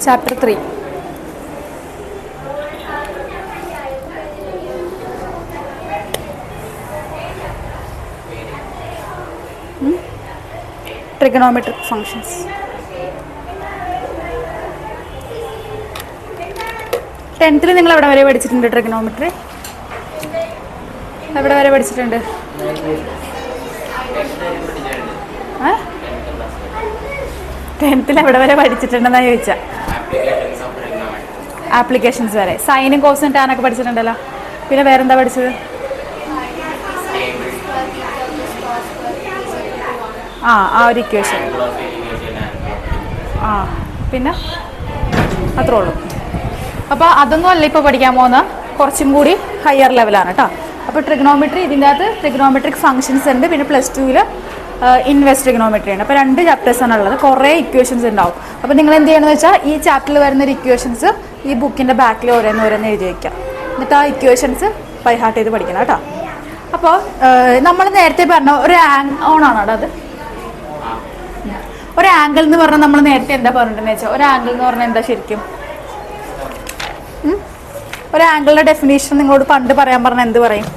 Chapter 3. Trigonometric functions. ടെൻത്തിൽ നിങ്ങൾ എവിടെ വരെ പഠിച്ചിട്ടുണ്ട്? ട്രിഗണോമെട്രി എവിടെ വരെ പഠിച്ചിട്ടുണ്ട്? ടെൻത്തിൽ എവിടെ വരെ പഠിച്ചിട്ടുണ്ടെന്നാണ് ചോദിച്ചാൽ. ആപ്ലിക്കേഷൻസ് വരെ. സൈനും കോസും ടാനൊക്കെ പഠിച്ചിട്ടുണ്ടല്ലോ. പിന്നെ വേറെന്താ പഠിച്ചത്? ആ ഒരു ഇക്വേഷൻ. പിന്നെ അത്രേ ഉള്ളൂ. അപ്പോൾ അതൊന്നും അല്ല ഇപ്പോൾ പഠിക്കാൻ പോകുന്ന, കുറച്ചും കൂടി ഹയർ ലെവലാണ് കേട്ടോ. അപ്പോൾ ട്രിഗണോമെട്രി, ഇതിൻ്റെ അകത്ത് ട്രിഗണോമെട്രിക് ഫങ്ഷൻസ് ഉണ്ട്. പിന്നെ +2 ഇൻവേഴ്സ് ട്രിഗണോമെട്രി ഉണ്ട്. അപ്പോൾ 2 ചാപ്റ്റേഴ്സാണ് ഉള്ളത്. കുറേ ഇക്വേഷൻസ് ഉണ്ടാവും. അപ്പോൾ നിങ്ങൾ എന്ത് ചെയ്യണമെന്ന് വെച്ചാൽ ഈ ചാപ്റ്ററിൽ വരുന്നൊരു ഇക്വേഷൻസ് ഈ ബുക്കിൻ്റെ ബാക്കിൽ ഓരോന്ന് എഴുതി വയ്ക്കാം. എന്നിട്ട് ആ ഇക്വേഷൻസ് ബൈ ഹാർട്ട് ചെയ്ത് പഠിക്കണം കേട്ടോ. അപ്പോൾ നമ്മൾ നേരത്തെ പറഞ്ഞ ഒരു ഓണാണോ അത്? ഒരു ആംഗിൾ എന്ന് പറഞ്ഞാൽ നമ്മൾ നേരത്തെ എന്താ പറഞ്ഞിട്ടുണ്ടെന്ന് വെച്ചാൽ, ഒരു ആംഗിൾ എന്ന് പറഞ്ഞാൽ എന്താ ശരിക്കും? ഒരു ആംഗിളിൻ്റെ ഡെഫിനേഷൻ നിങ്ങളോട് പണ്ട് പറയാൻ പറഞ്ഞാൽ എന്ത് പറയും?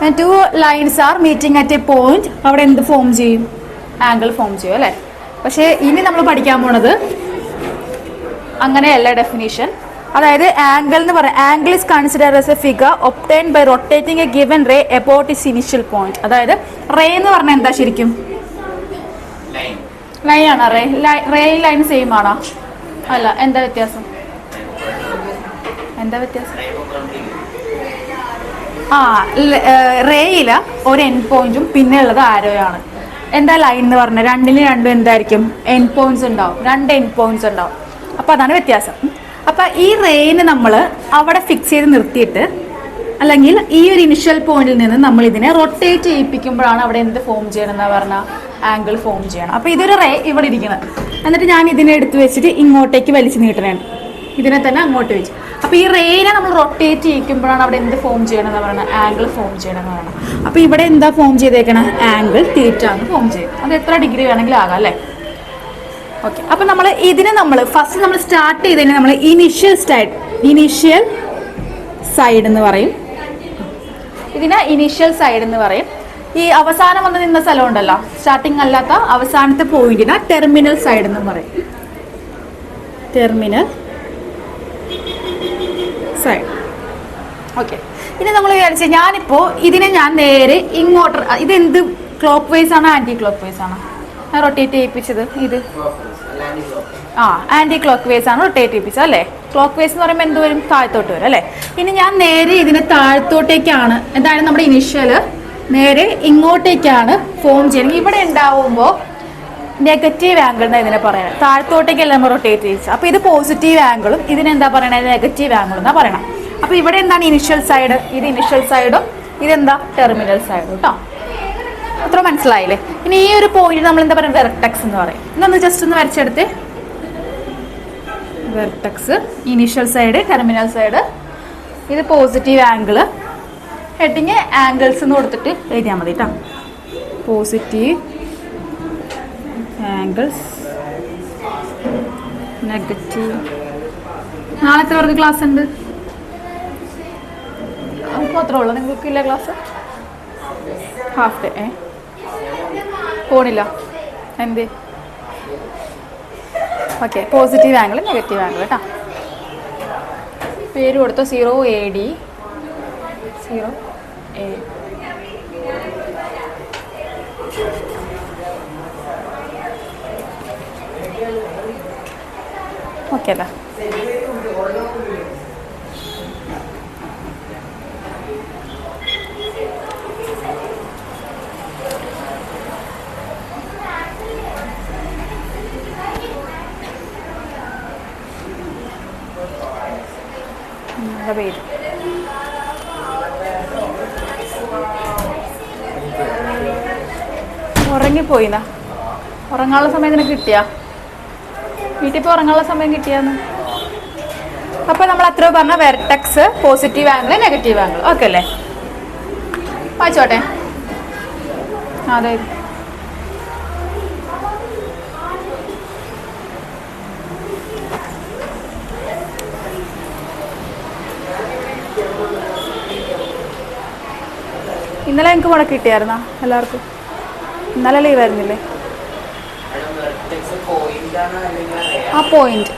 2 lines are meeting at A point. അവിടെ എന്ത് ഫോം ചെയ്യും? ആംഗിൾ ഫോം ചെയ്യും അല്ലേ? പക്ഷേ ഇനി നമ്മൾ പഠിക്കാൻ പോണത് അങ്ങനെയല്ല ഡെഫിനേഷൻ. അതായത് ആംഗിൾ എന്ന് പറയാം, angle is considered as a figure obtained by rotating a given ray about its initial point. അതായത് റേ എന്ന് പറഞ്ഞാൽ എന്താ ശരിക്കും? ലൈൻ ആണോ? റേ ലൈൻ സെയിം ആണോ? അല്ല. എന്താ വ്യത്യാസം? റേയില ഒരു എൻഡ് പോയിന്റും പിന്നെ ഉള്ളത് ആരോയാണ്. എന്താ ലൈൻ എന്ന് പറഞ്ഞാൽ രണ്ടും എന്തായിരിക്കും? എൻഡ് പോയിന്റ്സ് ഉണ്ടാവും. 2 എൻഡ് പോയിന്റ്സ് ഉണ്ടാവും. അപ്പോൾ അതാണ് വ്യത്യാസം. അപ്പോൾ ഈ റേയിന് നമ്മൾ അവിടെ ഫിക്സ് ചെയ്ത് നിർത്തിയിട്ട്, അല്ലെങ്കിൽ ഈ ഒരു ഇനിഷ്യൽ പോയിന്റിൽ നിന്ന് നമ്മൾ ഇതിനെ റൊട്ടേറ്റ് ചെയ്യിപ്പിക്കുമ്പോഴാണ് അവിടെ എന്ത് ഫോം ചെയ്യണം എന്നാ പറഞ്ഞാൽ ആംഗിൾ ഫോം ചെയ്യണം. അപ്പോൾ ഇതൊരു റേ ഇവിടെ ഇരിക്കുന്നത്, എന്നിട്ട് ഞാൻ ഇതിനെ എടുത്ത് വെച്ചിട്ട് ഇങ്ങോട്ടേക്ക് വലിച്ചു നീട്ടണേണ്. ഇതിനെ തന്നെ അങ്ങോട്ട് വെച്ചു. അപ്പോൾ ഈ റേനെ നമ്മൾ റൊട്ടേറ്റ് ചെയ്യിക്കുമ്പോഴാണ് അവിടെ എന്ത് ഫോം ചെയ്യണം എന്ന് പറയുന്നത്? ആംഗിൾ ഫോം ചെയ്യണം എന്ന് പറയണം. അപ്പോൾ ഇവിടെ എന്താ ഫോം ചെയ്തേക്കണം? ആംഗിൾ തീറ്റ എന്ന് ഫോം ചെയ്യും. അത് എത്ര ഡിഗ്രി വേണമെങ്കിലും ആകാം അല്ലേ? ഓക്കെ. അപ്പോൾ നമ്മൾ ഫസ്റ്റ് നമ്മൾ സ്റ്റാർട്ട് ചെയ്തതിന് നമ്മൾ ഇനിഷ്യൽ സൈഡ് എന്ന് പറയും. ഇതിന് ഇനിഷ്യൽ സൈഡ് എന്ന് പറയും. ഈ അവസാനം വന്ന് നിന്ന സ്ഥലം ഉണ്ടല്ലോ, സ്റ്റാർട്ടിങ് അല്ലാത്ത അവസാനത്തെ പോയിന്റിന് ടെർമിനൽ സൈഡ് എന്ന് പറയും. Terminal side. ഓക്കെ. ഇനി നമ്മൾ വിചാരിച്ച ഞാനിപ്പോൾ ഇതിനെ ഞാൻ നേരെ ഇങ്ങോട്ട്, ഇതെന്ത് ക്ലോക്ക് വൈസ് ആണോ ആൻറ്റി ക്ലോക്ക് വൈസ് ആണോ ഞാൻ റൊട്ടേറ്റ് ചെയ്യിപ്പിച്ചത്? ഇത് ആൻറ്റി ക്ലോക്ക് വൈസ് ആണ് റൊട്ടേറ്റ് ചെയ്യിപ്പിച്ചത് അല്ലേ? ക്ലോക്ക് വൈസ് എന്ന് പറയുമ്പോൾ എന്ത് വരും? താഴത്തോട്ട് വരും അല്ലേ? ഇനി ഞാൻ നേരെ ഇതിനെ താഴത്തോട്ടേക്കാണ്, എന്താണ് നമ്മുടെ ഇനിഷ്യൽ, നേരെ ഇങ്ങോട്ടേക്കാണ് ഫോം ചെയ്യുന്നത്. ഇവിടെ ഉണ്ടാവുമ്പോൾ നെഗറ്റീവ് ആംഗിൾ എന്നാണ് ഇതിനെ പറയുന്നത്. താഴത്തോട്ടേക്കല്ല നമ്മൾ റൊട്ടേറ്റ് ചെയ്യിച്ചത്. അപ്പോൾ ഇത് പോസിറ്റീവ് ആംഗിളും ഇതിനെന്താ പറയണത്? നെഗറ്റീവ് ആംഗിളും എന്നാ പറയണം. അപ്പോൾ ഇവിടെ എന്താണ് ഇനിഷ്യൽ സൈഡ്? ഇത് ഇനിഷ്യൽ സൈഡും ഇതെന്താ? ടെർമിനൽ സൈഡും കേട്ടോ. അത്ര മനസ്സിലായില്ലേ? ഇനി ഈ ഒരു പോയിന്റ് നമ്മൾ എന്താ പറയുന്നത്? വെർട്ടെക്സ് എന്ന് പറയും. ഇതൊന്ന് ജസ്റ്റ് ഒന്ന് വരച്ചെടുത്ത്. Vertex, initial side, terminal side, ഇത് പോസിറ്റീവ് ആംഗിള്. ഹെഡിങ് ആംഗിൾസ് എന്ന് കൊടുത്തിട്ട് എഴുതിയാൽ മതി കേട്ടോ. Positive angles, negative. നാളെ എത്ര പേർക്ക് ക്ലാസ് ഉണ്ട്? നമുക്ക് മാത്രമേ ഉള്ളൂ, നിങ്ങൾക്കില്ല ക്ലാസ്? Half day. പോണില്ല എന്ത്? Okay. Positive angle, negative angle കേട്ടോ. പേര് കൊടുത്തോ. 0AD, 0A. ഓക്കെ അല്ലേ? പേര് ഉറങ്ങിപ്പോയിന്നാ? ഉറങ്ങാനുള്ള സമയം നിനക്ക് കിട്ടിയാ? വീട്ടിൽ പോയി ഉറങ്ങാനുള്ള സമയം കിട്ടിയാന്ന്? അപ്പോൾ നമ്മൾ അത്ര പറഞ്ഞ vertex, positive angle, negative angle. Okay അല്ലേ? വായിച്ചോട്ടെ. അതെ. ഇന്നലെ എനിക്ക് മുടക്കി കിട്ടിയായിരുന്നാ എല്ലാവർക്കും? ഇന്നലെ ലീവ് ആയിരുന്നില്ലേ? ആ പോയിന്റ്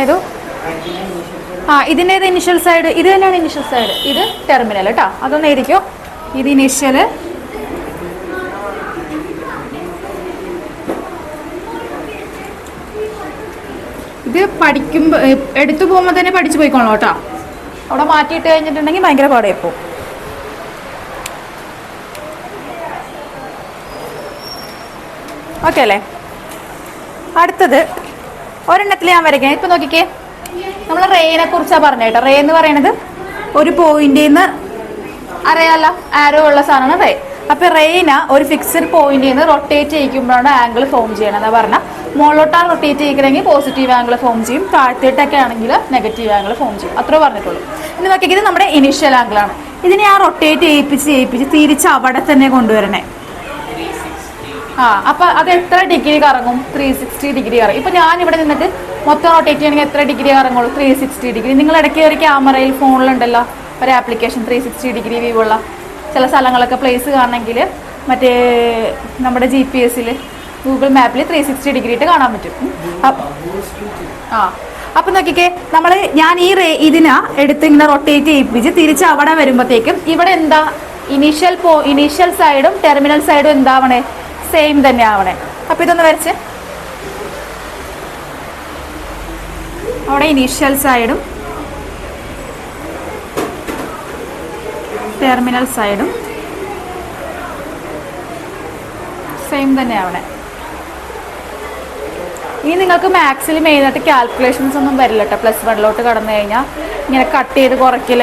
ഏതോ ഇതിൻ്റെ ഇനിഷ്യൽ സൈഡ് ഇത് തന്നെയാണ്. ഇനിഷ്യൽ സൈഡ് ഇത് ടെർമിനൽ കേട്ടോ. അതൊന്നും ആയിരിക്കും. ഇത് ഇനിഷ്യൽ, ഇത് പഠിക്കുമ്പോൾ എടുത്തു പോകുമ്പോൾ തന്നെ പഠിച്ചു പോയിക്കോളൂ കേട്ടോ. അവിടെ മാറ്റിയിട്ട് കഴിഞ്ഞിട്ടുണ്ടെങ്കിൽ ഭയങ്കര പാടായി പോകും. ഓക്കെ അല്ലേ? അടുത്തത് ഒരെണ്ണത്തിൽ ഞാൻ വരയ്ക്കാം. ഇപ്പം നോക്കിക്കേ, നമ്മൾ റേനെ കുറിച്ചാണ് പറഞ്ഞ കേട്ടോ. റേ എന്ന് പറയുന്നത് ഒരു പോയിന്റിൽ നിന്ന് അറിയാമല്ലോ, ആരോ ഉള്ള സാധനമാണ് റേ. അപ്പൊ റേന ഒരു ഫിക്സഡ് പോയിന്റിൽ നിന്ന് റൊട്ടേറ്റ് ചെയ്യിക്കുമ്പോഴാണ് ആംഗിൾ ഫോം ചെയ്യണം എന്ന് പറഞ്ഞാൽ, മുകളിലോട്ടാണ് റൊട്ടേറ്റ് ചെയ്യിക്കണമെങ്കിൽ പോസിറ്റീവ് ആംഗിൾ ഫോം ചെയ്യും, താഴത്തേട്ടൊക്കെ ആണെങ്കിൽ നെഗറ്റീവ് ആംഗിൾ ഫോം ചെയ്യും. അത്രേ പറഞ്ഞിട്ടുള്ളൂ. ഇനി നോക്കിയത് നമ്മുടെ ഇനിഷ്യൽ ആംഗിൾ ആണ്. ഇതിനെ ആ റൊട്ടേറ്റ് ചെയ്യിപ്പിച്ച് തിരിച്ച് അവിടെ തന്നെ കൊണ്ടുവരണേ. അപ്പൊ അത് എത്ര ഡിഗ്രി കറങ്ങും? 360 ഡിഗ്രി കറങ്ങും. ഇപ്പൊ ഞാൻ ഇവിടെ നിന്നിട്ട് മൊത്തം റൊട്ടേറ്റ് ചെയ്യണമെങ്കിൽ എത്ര ഡിഗ്രി കറങ്ങുള്ളൂ? 360 ഡിഗ്രി. നിങ്ങൾ ഇടയ്ക്ക് ഒരു ക്യാമറയിൽ ഫോണിലുണ്ടല്ലോ ഒരു ആപ്ലിക്കേഷൻ 360 ഡിഗ്രി വ്യൂ ഉള്ള ചില സ്ഥലങ്ങളൊക്കെ പ്ലേസ് കാണണമെങ്കിൽ മറ്റേ നമ്മുടെ GPS ഗൂഗിൾ മാപ്പിൽ 360 ഡിഗ്രി ഇട്ട് കാണാൻ പറ്റും. അപ്പൊ നോക്കിക്കേ, ഞാൻ ഈ ഇതിനെ എടുത്ത് ഇങ്ങനെ റൊട്ടേറ്റ് ചെയ്യിപ്പിച്ച് തിരിച്ച് അവിടെ വരുമ്പോഴത്തേക്കും ഇവിടെ എന്താ ഇനീഷ്യൽ സൈഡും ടെർമിനൽ സൈഡും എന്താവണേ? സെയിം തന്നെ ആവണേ. അപ്പൊ ഇതൊന്ന് വരച്ച്, അവിടെ ഇനീഷ്യൽ സൈഡും ടെർമിനൽ സൈഡും സെയിം തന്നെ ആവണേ. ഇനി നിങ്ങൾക്ക് മാത്സിൽ മെയിനായിട്ട് കാൽക്കുലേഷൻസ് ഒന്നും വരില്ല കേട്ടോ. +1 കടന്നു കഴിഞ്ഞാൽ ഇങ്ങനെ കട്ട് ചെയ്ത് കുറയ്ക്കൽ,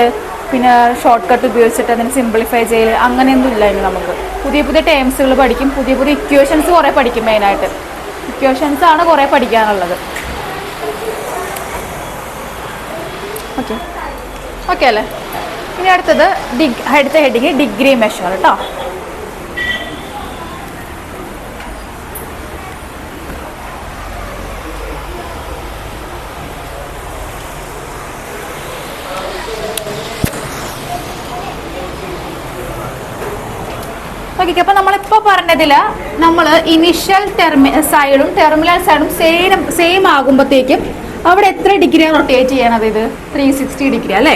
പിന്നെ ഷോർട്ട് കട്ട് ഉപയോഗിച്ചിട്ട് അതിന് സിംപ്ലിഫൈ ചെയ്യൽ, അങ്ങനെയൊന്നും ഇല്ല. ഇനി നമുക്ക് പുതിയ പുതിയ ടേംസുകൾ പഠിക്കും, പുതിയ പുതിയ ഇക്വേഷൻസ് കുറേ പഠിക്കും. മെയിനായിട്ട് ഇക്വേഷൻസ് ആണ് കുറേ പഠിക്കാനുള്ളത്. ഓക്കെ ഓക്കെ അല്ലേ? ഇനി അടുത്തത് അടുത്ത ഹെഡിങ് ഡിഗ്രി മെഷർ കേട്ടോ. ഓക്കെ, അപ്പൊ നമ്മളിപ്പോ പറഞ്ഞതില് നമ്മൾ ഇനിഷ്യൽ സൈഡും ടെർമിനൽ സൈഡും സെയിം ആകുമ്പോഴത്തേക്കും അവിടെ എത്ര ഡിഗ്രിയാണ് റൊട്ടേറ്റ് ചെയ്യണത്? ഇത് 360 ഡിഗ്രി അല്ലേ?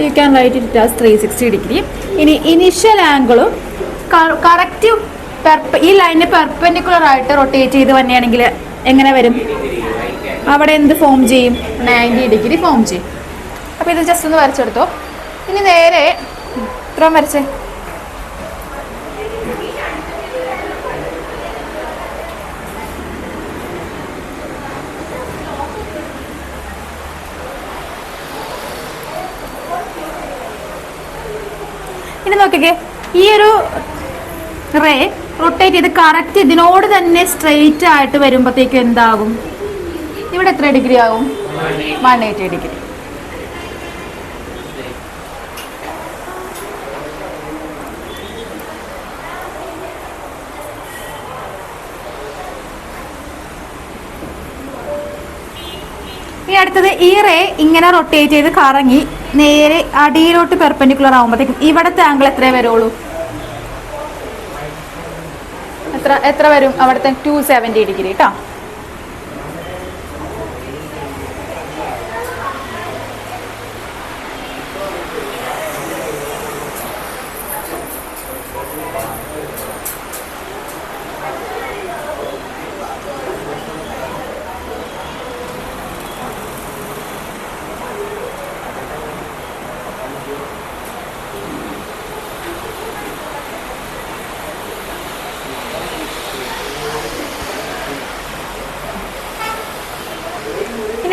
You can write it as 360 degree. ഇനി ഇനിഷ്യൽ ആംഗിളും കറക്റ്റ് ഈ ലൈനിന് പെർപെൻഡിക്കുലർ ആയിട്ട് റൊട്ടേറ്റ് ചെയ്ത് തന്നെയാണെങ്കിൽ എങ്ങനെ വരും? അവിടെ എന്ത് ഫോം ചെയ്യും? 90 ഡിഗ്രി ഫോം ചെയ്യും. അപ്പൊ ഇത് ജസ്റ്റ് ഒന്ന് വരച്ചെടുത്തോ. ഇനി നേരെ ഇത്രയും വരച്ചേ. ഇനി നോക്കിക്കേ, ഈ ഒരു റേ റൊട്ടേറ്റ് ചെയ്ത് കറക്റ്റ് ഇതിനോട് തന്നെ സ്ട്രെയിറ്റ് ആയിട്ട് വരുമ്പോഴത്തേക്കും എന്താകും? ഇവിടെ എത്ര ഡിഗ്രി ആകും? 180 ഡിഗ്രി. ഇനി അടുത്തത് ഈ റേ ഇങ്ങനെ റൊട്ടേറ്റ് ചെയ്ത് കറങ്ങി നേരെ അടിയിലോട്ട് പെർപെൻഡിക്കുലർ ആകുമ്പോഴത്തേക്കും ഇവിടുത്തെ ആംഗിൾ എത്രേ വരുള്ളൂ? എത്ര വരും? അവിടുത്തെ 270 ഡിഗ്രി കേട്ടോ.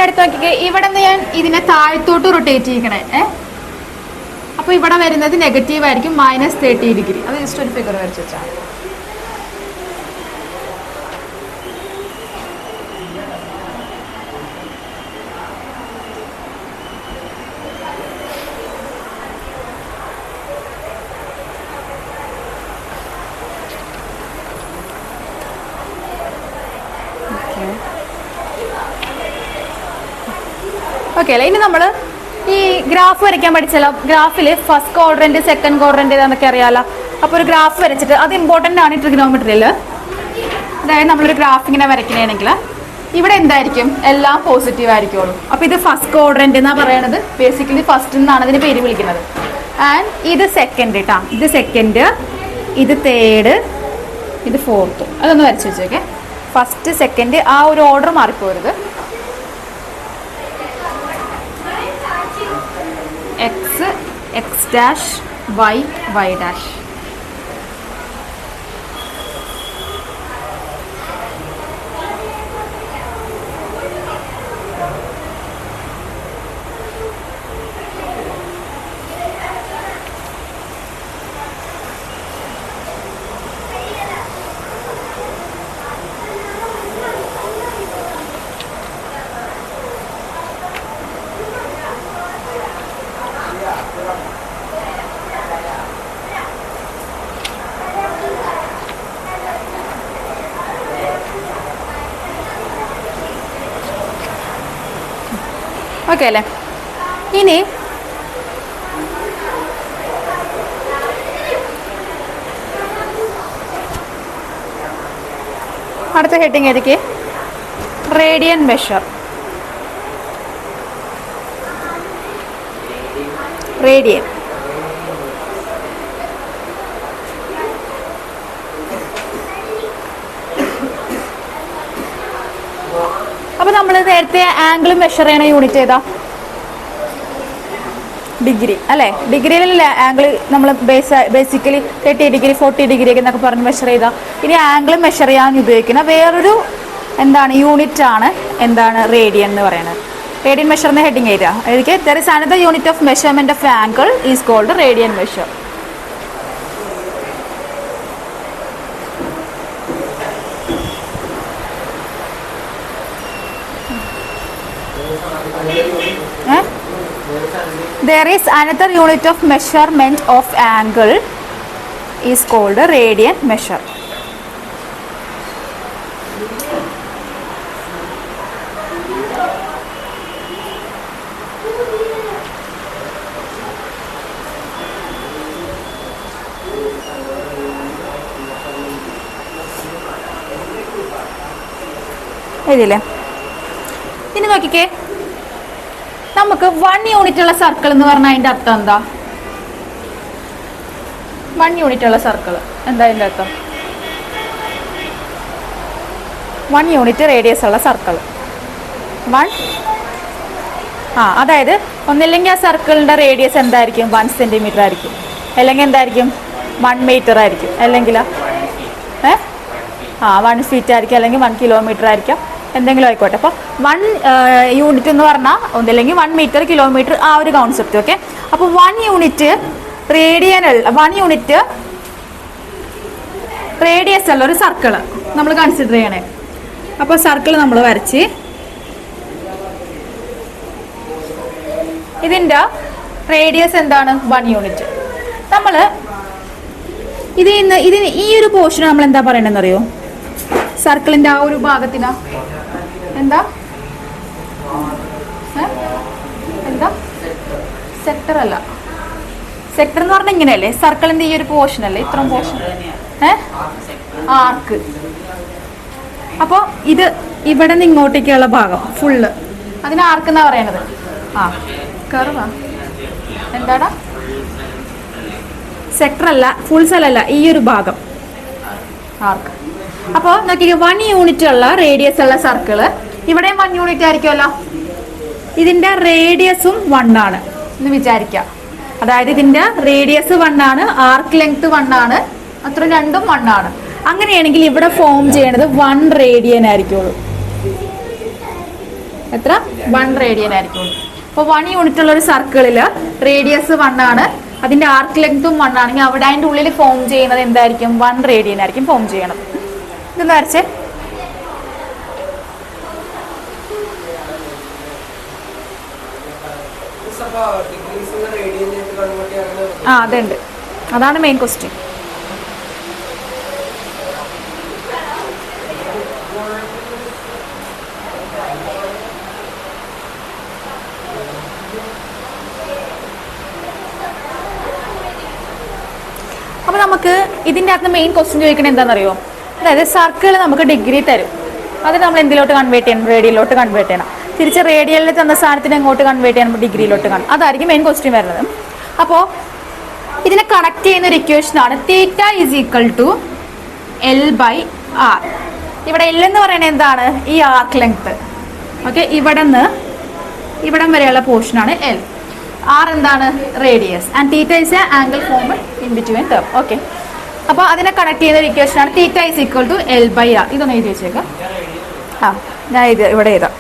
അടുത്ത് നോക്കിക്കേ, ഇവിടെ നിന്ന് ഞാൻ ഇതിനെ താഴത്തോട്ട് റൊട്ടേറ്റ് ചെയ്യിക്കണേ. അപ്പൊ ഇവിടെ വരുന്നത് നെഗറ്റീവ് ആയിരിക്കും, -30 ഡിഗ്രി. അത് ജസ്റ്റ് ഒരു ഫിഗർ വരച്ച് വെച്ചാൽ. ഓക്കെ അല്ലേ? ഇനി നമ്മൾ ഈ ഗ്രാഫ് വരയ്ക്കാൻ പഠിച്ചല്ലോ. ഗ്രാഫിൽ ഫസ്റ്റ് ക്വാഡ്രന്റ് സെക്കൻഡ് ക്വാഡ്രന്റ് ഏതാണെന്നൊക്കെ അറിയാമല്ലോ. അപ്പോൾ ഒരു ഗ്രാഫ് വരച്ചിട്ട് അത് ഇമ്പോർട്ടൻ്റ് ആണ് ട്രിഗണോമെട്രിയിൽ. അതായത് നമ്മളൊരു ഗ്രാഫ് ഇങ്ങനെ വരയ്ക്കണമെങ്കിൽ ഇവിടെ എന്തായിരിക്കും? എല്ലാം പോസിറ്റീവ് ആയിരിക്കുള്ളൂ. അപ്പോൾ ഇത് ഫസ്റ്റ് ക്വാഡ്രന്റ് എന്നാണ് പറയണത്. ബേസിക്കലി ഫസ്റ്റ് എന്നാണ് അതിന് പേര് വിളിക്കുന്നത്. ആൻഡ് ഇത് സെക്കൻഡ് കേട്ടോ. ഇത് സെക്കൻഡ്, ഇത് തേർഡ്, ഇത് ഫോർത്ത്. അതൊന്ന് വരച്ച് വെച്ചേക്കെ. ഫസ്റ്റ് സെക്കൻഡ് ആ ഒരു ഓർഡർ മാറിപ്പോരുത്. X, X dash, Y, Y dash. Okay അല്ലേ? ഇനി അടുത്ത ഹെഡിങ് ഏതൊക്കെ? Radian measure. റേഡിയൻ. അപ്പോൾ നമ്മൾ നേരത്തെ ആംഗിൾ മെഷർ ചെയ്യണ യൂണിറ്റ് ഏതാ? ഡിഗ്രി അല്ലേ? ഡിഗ്രിയിലല്ലേ ആംഗിൾ നമ്മൾ ബേസിക്കലി 30 ഡിഗ്രി 40 ഡിഗ്രി ഒക്കെ എന്നൊക്കെ പറഞ്ഞ് മെഷർ ചെയ്താൽ. ഇനി ആംഗിൾ മെഷർ ചെയ്യാൻ ഉപയോഗിക്കുന്ന വേറൊരു യൂണിറ്റ് ആണ് റേഡിയൻ എന്ന് പറയുന്നത്. റേഡിയൻ മെഷറിന്റെ ഹെഡിങ് ഏരിയ എനിക്ക് there is another unit of measurement of angle is called radian measure. There is another unit of measurement of angle is called a radian measure. ഇതില്ലേ? ഇനി നോക്കിക്കേ, നമുക്ക് 1 യൂണിറ്റ് ഉള്ള സർക്കിൾ എന്ന് പറഞ്ഞാൽ അതിൻ്റെ അർത്ഥം എന്താ? 1 യൂണിറ്റ് ഉള്ള സർക്കിൾ എന്താ അതിൻ്റെ അർത്ഥം? 1 യൂണിറ്റ് റേഡിയസ് ഉള്ള സർക്കിൾ. അതായത് ഒന്നില്ലെങ്കിൽ ആ സർക്കിളിൻ്റെ റേഡിയസ് എന്തായിരിക്കും? 1 സെൻറ്റിമീറ്റർ ആയിരിക്കും, അല്ലെങ്കിൽ എന്തായിരിക്കും? 1 മീറ്റർ ആയിരിക്കും, അല്ലെങ്കിൽ 1 ഫീറ്റ് ആയിരിക്കും, അല്ലെങ്കിൽ 1 കിലോമീറ്റർ ആയിരിക്കും, എന്തെങ്കിലും ആയിക്കോട്ടെ. അപ്പോൾ 1 യൂണിറ്റ് എന്ന് പറഞ്ഞാൽ ഒന്നില്ലെങ്കിൽ 1 മീറ്റർ, കിലോമീറ്റർ, ആ ഒരു കോൺസെപ്റ്റ്. ഓക്കെ. അപ്പോൾ 1 യൂണിറ്റ് റേഡിയസ് ഉള്ള ഒരു സർക്കിൾ നമ്മൾ കൺസിഡർ ചെയ്യണേ. അപ്പോൾ സർക്കിൾ നമ്മൾ വരച്ച് ഇതിൻ്റെ റേഡിയസ് എന്താണ്? 1 യൂണിറ്റ്. നമ്മൾ ഇതിന് ഈ ഒരു പോർഷൻ നമ്മൾ എന്താ പറയണമെന്ന് അറിയോ? സർക്കിളിൻ്റെ ആ ഒരു ഭാഗത്തിന് എന്താ സെക്ടർ അല്ല. സെക്ടർ എന്ന് പറഞ്ഞാൽ ഇങ്ങനെയല്ലേ? സർക്കിളിന്റെ ഈ ഒരു പോർഷൻ അല്ലേ? ഇത്രയും പോർഷൻ ആർക്ക്. അപ്പോൾ ഇത് ഇവിടെ നിന്ന് ഇങ്ങോട്ടേക്കുള്ള ഭാഗം ഫുള്ള് അതിന് ആർക്ക് എന്നാ പറയണത്. കർവാ എന്താടാ? സെക്ടർ അല്ല, ഫുൾ സ്ഥലമല്ല, ഈ ഒരു ഭാഗം ആർക്ക്. അപ്പോൾ നോക്കിക്കോ, 1 യൂണിറ്റ് ഉള്ള റേഡിയസ് ഉള്ള സർക്കിള് ഇവിടെയും 1 യൂണിറ്റ് ആയിരിക്കുമല്ലോ. ഇതിന്റെ റേഡിയസും 1 ആണ് എന്ന് വിചാരിക്കാം. അതായത് ഇതിന്റെ റേഡിയസ് 1 ആണ്, ആർക്ക് ലെങ്ത് 1 ആണ്, അത്ര രണ്ടും 1 ആണ്. അങ്ങനെയാണെങ്കിൽ ഇവിടെ ഫോം ചെയ്യണത് 1 റേഡിയൻ ആയിരിക്കുള്ളൂ. എത്ര? 1 റേഡിയൻ ആയിരിക്കുള്ളൂ. അപ്പോൾ 1 യൂണിറ്റ് ഉള്ള ഒരു സർക്കിളില് റേഡിയസ് 1 ആണ്, അതിന്റെ ആർക്ക് ലെങ്തും 1 ആണെങ്കിൽ അവിടെ അതിൻ്റെ ഉള്ളിൽ ഫോം ചെയ്യുന്നത് എന്തായിരിക്കും? 1 റേഡിയൻ ആയിരിക്കും ഫോം ചെയ്യണം. ഇതെന്ന് വരച്ചേ. അതുണ്ട്, അതാണ് മെയിൻ ക്വസ്റ്റ്യൻ. നമുക്ക് ഇതിൻ്റെ അകത്ത് മെയിൻ ക്വസ്റ്റ്യൻ ചോദിക്കണത് എന്താണെന്നറിയോ? അതായത് സർക്കിൾ നമുക്ക് ഡിഗ്രി തരും, അത് നമ്മൾ എന്തിലോട്ട് കൺവേർട്ട് ചെയ്യണം? റേഡിയനിലോട്ട് കൺവേർട്ട് ചെയ്യണം. തിരിച്ച് റേഡിയനിൽ തന്ന സാധനത്തിന് എങ്ങോട്ട് കൺവേർട്ട് ചെയ്യണം? ഡിഗ്രിയിലോട്ട് അതായിരിക്കും മെയിൻ ക്വസ്റ്റ്യൻ വരുന്നത്. അപ്പോൾ ഇതിനെ കണക്ട് ചെയ്യുന്ന ഒരു ഇക്വേഷനാണ് theta is equal to L/R. ഇവിടെ L എന്ന് പറയുന്നത് എന്താണ്? ഈ ആർക്ക് ലെങ്ത്. ഓക്കെ, ഇവിടം വരെയുള്ള പോർഷനാണ് L. R എന്താണ്? Radius. And theta is a angle form in between them. Okay, അപ്പോൾ അതിനെ കണക്ട് ചെയ്യുന്ന ഒരു ഇക്വേഷനാണ് theta is equal to L/R. ഇതൊന്ന് എഴുതി വെച്ചേക്കാം. ഞാൻ ഇവിടെ എഴുതാം.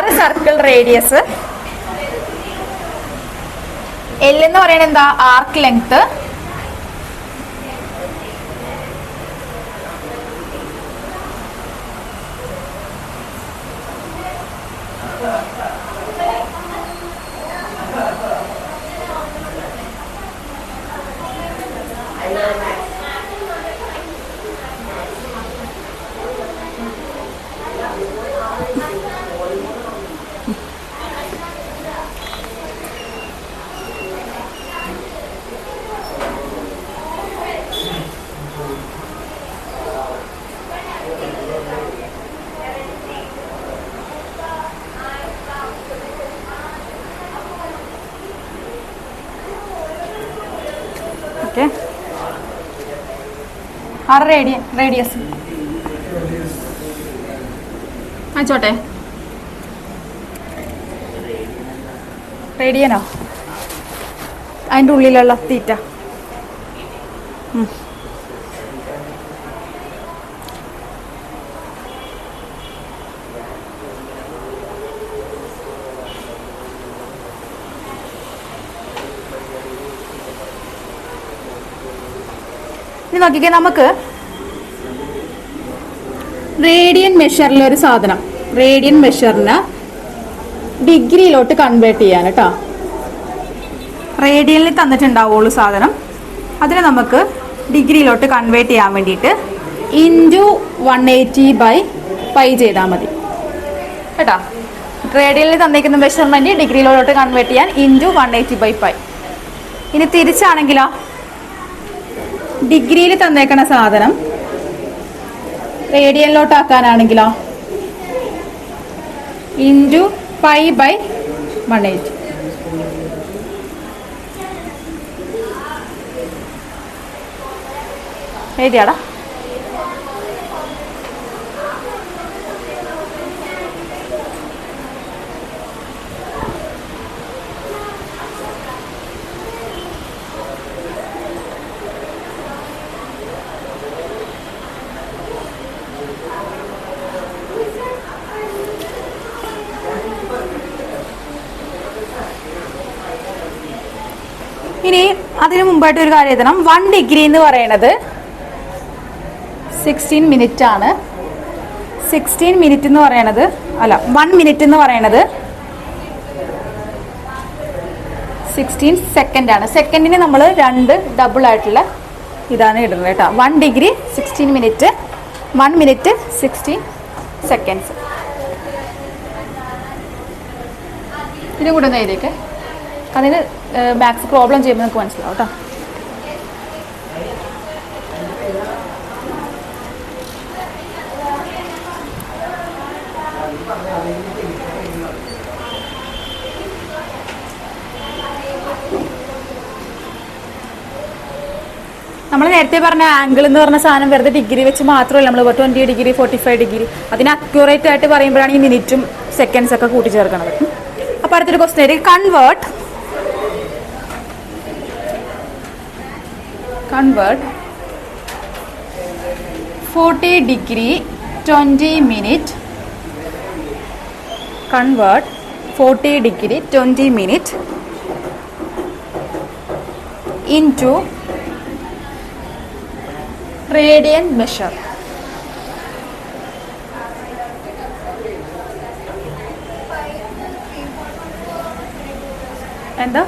R സർക്കിൾ റേഡിയസ്, L എന്ന് പറയുന്നത് എന്താ? Arc length. ഓക്കെ, ആറ് റേഡിയസ് ആയിച്ചോട്ടെ. റേഡിയനോ? അതിൻ്റെ ഉള്ളിലുള്ള തീറ്റ. ഇനി നോക്കിക്കേ, നമുക്ക് റേഡിയൻ മെഷറിലൊരു സാധനം, റേഡിയൻ മെഷറിന് ഡിഗ്രിയിലോട്ട് കൺവേർട്ട് ചെയ്യാൻ കേട്ടോ. റേഡിയനിൽ തന്നിട്ടുണ്ടാവുള്ളൂ സാധനം, അതിനെ നമുക്ക് ഡിഗ്രിയിലോട്ട് കൺവേർട്ട് ചെയ്യാൻ വേണ്ടിയിട്ട് ഇൻറ്റു 180/π ചെയ്താൽ മതി കേട്ടോ. റേഡിയനിൽ തന്നിരിക്കുന്ന മെഷർമെൻറ്റ് ഡിഗ്രിയിലോട്ട് കൺവേർട്ട് ചെയ്യാൻ ഇൻറ്റു 180/π. ഇനി തിരിച്ചാണെങ്കിലോ, ഡിഗ്രിയിൽ തന്നേക്കണ സാധനം റേഡിയനിലോട്ടാക്കാനാണെങ്കിലോ ഇൻറ്റു π/180. എഴുതിയാടാ? ഇനി അതിനു മുമ്പായിട്ട് ഒരു കാര്യം എഴുതണം. 1 ഡിഗ്രി എന്ന് പറയണത് 16 മിനിറ്റ് ആണ്. 16 മിനിറ്റ് എന്ന് പറയണത്, അല്ല 1 മിനിറ്റ് എന്ന് പറയണത് 16 സെക്കൻഡ് ആണ്. സെക്കൻഡിന് നമ്മൾ 2 ഡബിൾ ആയിട്ടുള്ള ഇതാണ് ഇടുന്നത് കേട്ടോ. 1 ഡിഗ്രി 16 മിനിറ്റ്, 1 മിനിറ്റ് 16 സെക്കൻഡ്സ്. ഇതും കൂടെ ഒന്ന് എഴുതിയേക്കെ, അതിന് മാത്സ് പ്രോബ്ലം ചെയ്യുമ്പോൾ നമുക്ക് മനസ്സിലാവും കേട്ടോ. നമ്മൾ നേരത്തെ പറഞ്ഞ ആംഗിൾ എന്ന് പറഞ്ഞ സാധനം വെറുതെ ഡിഗ്രി വെച്ച് മാത്രമല്ല, നമ്മൾ 20 ഡിഗ്രി 45 ഡിഗ്രി അതിന് അക്യൂറേറ്റ് ആയിട്ട് പറയുമ്പോഴാണ് ഈ മിനിറ്റും സെക്കൻഡ്സ് ഒക്കെ കൂട്ടിച്ചേർക്കണത്. അപ്പോൾ അടുത്തൊരു question, convert 40 degree 20 minute, convert 40 degree 20 minute into radian measure. എന്താ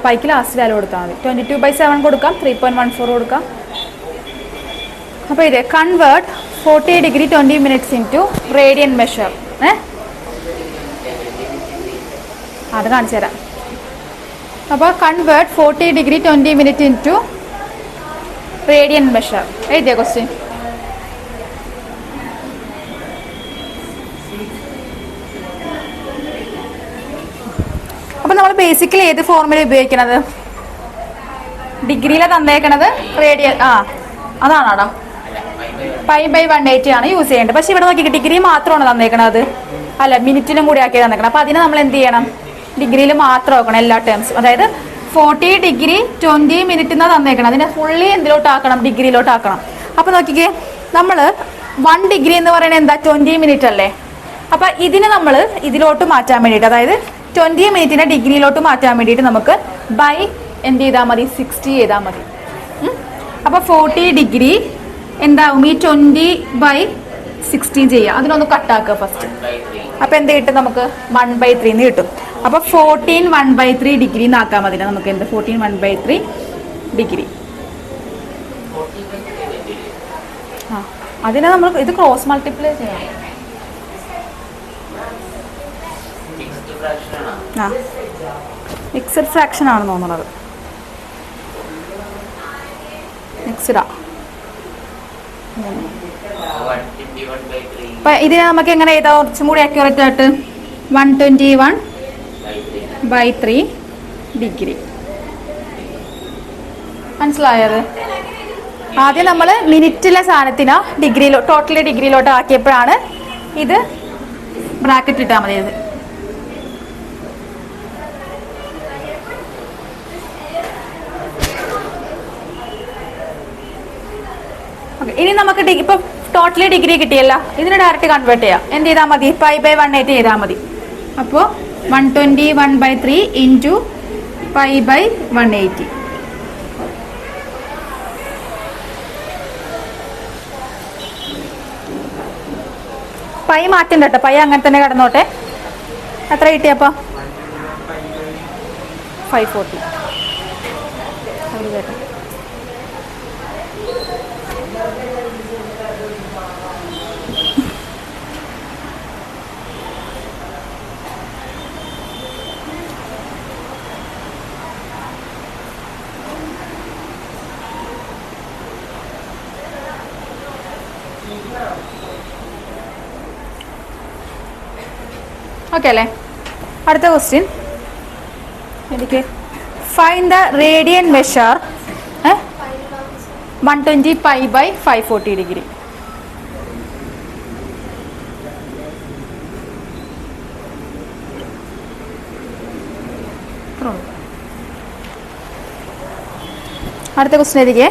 പൈക്ക് ലാസ്റ്റ് വാല്യൂ കൊടുത്താൽ മതി. 22/7 കൊടുക്കാം, 3.14 കൊടുക്കാം. അപ്പോൾ ഇത് convert 40 degree 20 minutes into radian measure. അത് കാണിച്ചു തരാം. അപ്പോൾ convert 40 degree 20 minute into radian measure. എഴുതിയ ക്വസ്റ്റ്യൻ. അപ്പോൾ നമ്മൾ ബേസിക്കലി ഏത് ഫോർമുല ഉപയോഗിക്കണത്? ഡിഗ്രിയിലെ തന്നേക്കണത് റേഡിയൻ. അതാണോ? π/180 ആണ് യൂസ് ചെയ്യേണ്ടത്. പക്ഷെ ഇവിടെ നോക്കി ഡിഗ്രി മാത്രമാണ് തന്നേക്കണത്. അല്ല, മിനിറ്റിനും കൂടി ആക്കി തന്നേക്കണം. അപ്പോൾ അതിന് നമ്മൾ എന്ത് ചെയ്യണം? ഡിഗ്രിയിൽ മാത്രം ആക്കണം എല്ലാ ടേംസും. അതായത് 40 ഡിഗ്രി 20 മിനിറ്റ് എന്നാണ് തന്നേക്കണം. അതിനെ ഫുള്ളി എന്തിലോട്ടാക്കണം? ഡിഗ്രിയിലോട്ടാക്കണം. അപ്പോൾ നോക്കിക്കേ, നമ്മൾ 1 ഡിഗ്രി എന്ന് പറയുന്നത് എന്താ? 20 മിനിറ്റ് അല്ലേ? അപ്പോൾ ഇതിനെ നമ്മൾ ഇതിലോട്ട് മാറ്റാൻ വേണ്ടിയിട്ട്, അതായത് 20 മിനിറ്റിനെ ഡിഗ്രിയിലോട്ട് മാറ്റാൻ വേണ്ടിയിട്ട് നമുക്ക് ബൈ എന്ത് ചെയ്താൽ മതി? 60 ചെയ്താൽ മതി. അപ്പോൾ 40 ഡിഗ്രി എന്താവും? ഈ 20/16 ചെയ്യുക. അതിനൊന്ന് കട്ടാക്കുക ഫസ്റ്റ്. അപ്പോൾ എന്ത് കിട്ടും നമുക്ക്? 1/3 എന്ന് കിട്ടും. അപ്പോൾ 14 1/3 ഡിഗ്രി എന്നാക്കാൻ മതി നമുക്ക്. എന്ത്? 14 1/3 ഡിഗ്രി. അതിനെ നമ്മൾ ഇത് ക്രോസ് മൾട്ടിപ്ലൈ ചെയ്യണം. മിക്സഡ് ഫ്രാക്ഷൻ ആണെന്ന് തോന്നുന്നത്. മിക്സഡാ. അപ്പം ഇതിനെ നമുക്ക് എങ്ങനെ ചെയ്താൽ കുറച്ചും കൂടി അക്യൂറേറ്റ് ആയിട്ട്? 121/3 ഡിഗ്രി. മനസ്സിലായത്? ആദ്യം നമ്മൾ മിനിറ്റിലെ സാധനത്തിന് ടോട്ടലി ഡിഗ്രിയിലോട്ട് ആക്കിയപ്പോഴാണ് ഇത് ബ്രാക്കറ്റ് ഇട്ടാൽ മതി. ഇത് ഇനി നമുക്ക് ഇപ്പൊ ടോട്ടലി ഡിഗ്രി കിട്ടിയല്ല, ഇതിന് ഡയറക്റ്റ് കൺവേർട്ട് ചെയ്യാം. എന്ത് ചെയ്താൽ മതി? π/180 ചെയ്താൽ മതി. അപ്പോൾ 121/3 ഇൻറ്റു π/180. പൈ മാറ്റണ്ട കേട്ടോ, പൈ അങ്ങനെ തന്നെ കിടന്നോട്ടെ. എത്ര കിട്ടിയപ്പോൾ? 540. ഓക്കെ അല്ലേ? അടുത്ത ക്വസ്റ്റ്യൻ എനിക്ക് find the radian measure 120 π/540 degree. അടുത്ത ക്വസ്റ്റ്യൻ എനിക്ക്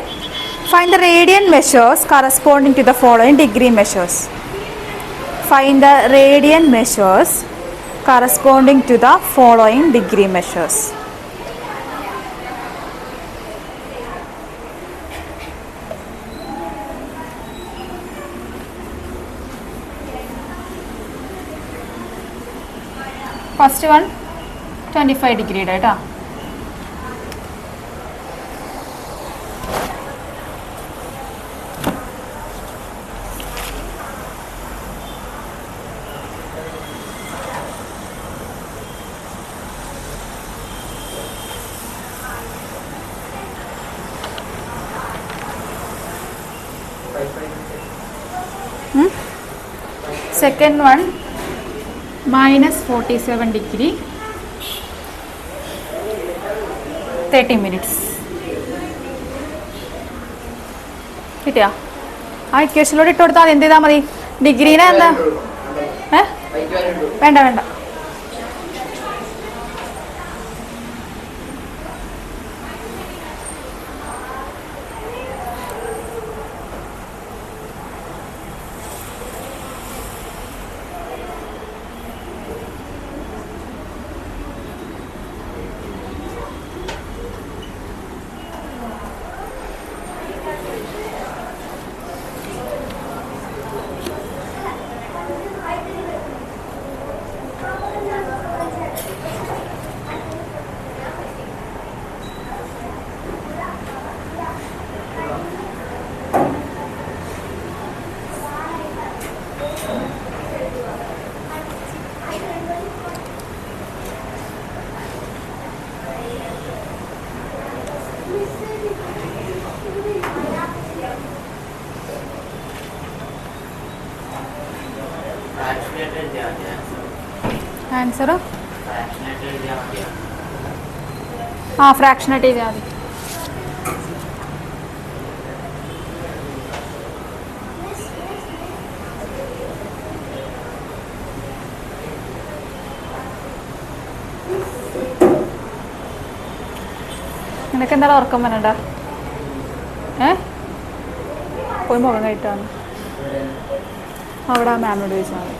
find the radian measures corresponding to the following degree measures. Find the radian measures corresponding to the following degree measures. First one 25 degree right? Second one minus 47 degree 30 minutes. കിട്ടിയാ? ആ ഇക്വേഷനിലൂടെ ഇട്ട് കൊടുത്താൽ എന്ത് ചെയ്താൽ മതി? ഡിഗ്രീനെ എന്താ? വേണ്ട വേണ്ട. ആൻസർ ആ ഫ്രാക്ഷനായിട്ട് എഴുതിയാൽ മതി. നിനക്ക് എന്തായാലും ഉറക്കം വരണ്ട. പോയി മുഖം കഴിട്ടാണ് അവിടെ ആ മാമിനോട് ചോദിച്ചാൽ മതി.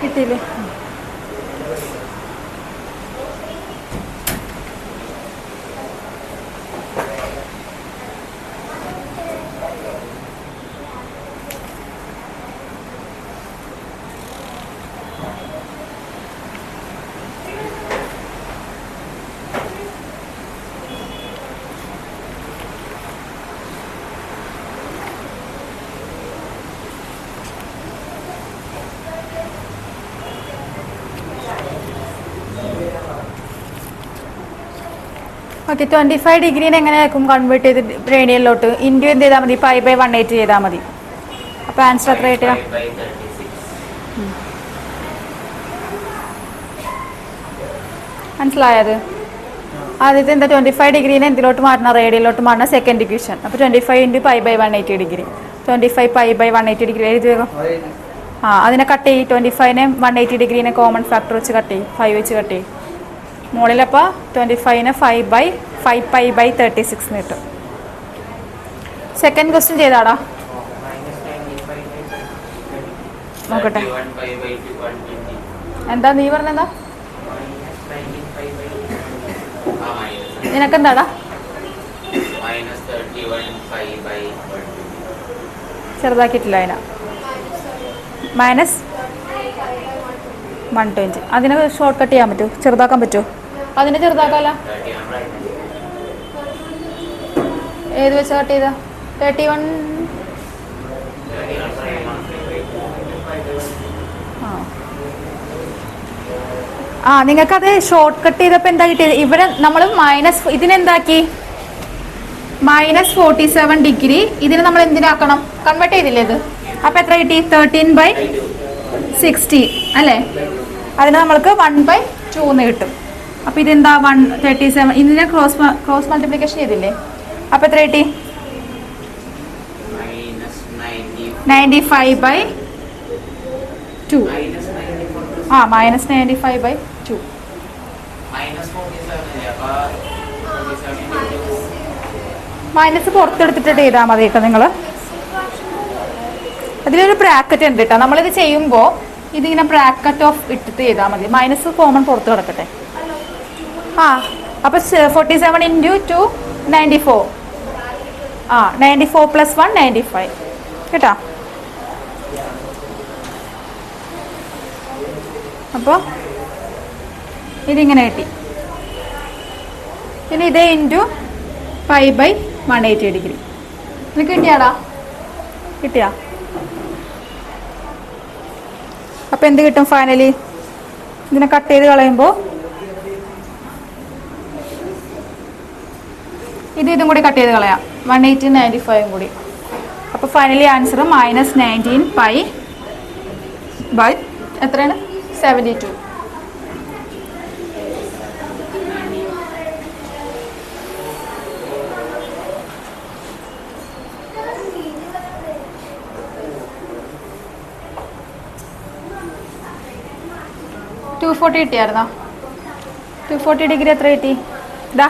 കിട്ടിയില്ലേ? ഓക്കെ, 25 ഡിഗ്രീനെ എങ്ങനെയായിരിക്കും കൺവേർട്ട് ചെയ്ത് റേഡിയനിലോട്ട്? ഇൻറ്റു എന്ത് ചെയ്താൽ മതി? π/180 ചെയ്താൽ മതി. അപ്പോൾ ആൻസർ എത്ര കിട്ടുക? മനസ്സിലായത്? ആദ്യത്തെ എന്താ 25 ഡിഗ്രീനെ എന്തിലോട്ട് മാറണം? റേഡിയനിലോട്ട് മാറണം, സെക്കൻഡ് ഡിവിഷൻ. അപ്പോൾ 25 ഇൻറ്റു π/180 ഡിഗ്രി. 25 π/180 ഡിഗ്രി എഴുതി വേഗം. അതിനെ കട്ട് ചെയ്യും. 25നെ 180 ഡിഗ്രീനെ കോമൺ ഫാക്ടർ വെച്ച് കട്ട് ചെയ്യും, 5 വെച്ച് കട്ട് ചെയ്യും. മുകളിലപ്പോൾ 25നെ 5/5π/36 കിട്ടും. സെക്കൻഡ് ക്വസ്റ്റ്യൻ ചെയ്താടാ, നോക്കട്ടെ. എന്താ നീ പറഞ്ഞെന്താ? നിനക്കെന്താടാ? ചെറുതാക്കിയിട്ടില്ല അതിനാ. -120. അതിനെ ഷോർട്ട് കട്ട് ചെയ്യാൻ പറ്റുമോ? ചെറുതാക്കാൻ പറ്റുമോ? അതിനെ ചെറുതാക്കാമല്ലോ. ഏത് വെച്ചാൽ കട്ട് ചെയ്താ? 31. നിങ്ങൾക്കത് ഷോർട്ട് കട്ട് ചെയ്തപ്പോൾ എന്താ കിട്ടിയത്? ഇവിടെ നമ്മൾ ഇതിനെന്താക്കി? -47 ഡിഗ്രി. ഇതിനെ നമ്മൾ എന്തിനാക്കണം? കൺവേർട്ട് ചെയ്തില്ലേ ഇത്? അപ്പോൾ എത്ര കിട്ടി? 13/60 അല്ലേ? അതിന് നമ്മൾക്ക് 1/2 എന്ന് കിട്ടും. അപ്പോൾ ഇതെന്താ? 137. ഇതിനെ ക്രോസ് മൾട്ടിപ്ലിക്കേഷൻ ചെയ്തില്ലേ? അപ്പോൾ എത്ര കിട്ടി? -95/2. -95/2. മൈനസ് പുറത്തെടുത്തിട്ട് ചെയ്താൽ മതി കേട്ടോ നിങ്ങൾ. അതിലൊരു ബ്രാക്കറ്റ് ഉണ്ട് കേട്ടോ. നമ്മളിത് ചെയ്യുമ്പോൾ ഇതിങ്ങനെ ബ്രാക്കറ്റ് ഓഫ് ഇട്ടിട്ട് ചെയ്താൽ മതി. മൈനസ് കോമൺ പുറത്ത് കിടക്കട്ടെ. അപ്പോൾ 47 ഇൻറ്റു 2 94. 94 + 1 95 കേട്ടോ. അപ്പോൾ ഇതിങ്ങനെ കിട്ടി. പിന്നെ ഇതേ ഇൻറ്റു π/180 ഡിഗ്രി. നിനക്ക് കിട്ടിയാടാ? കിട്ടിയാ? അപ്പോൾ എന്ത് കിട്ടും ഫൈനലി? ഇതിനെ കട്ട് ചെയ്ത് കളയുമ്പോൾ ഇതും കൂടി കട്ട് ചെയ്ത് കളയാം, 180 95 കൂടി. അപ്പോൾ ഫൈനലി ആൻസർ -19π/ എത്രയാണ്? 72. $240 കിട്ടിയായിരുന്നോ? 240 ഡിഗ്രി എത്ര കിട്ടി? ഇതാ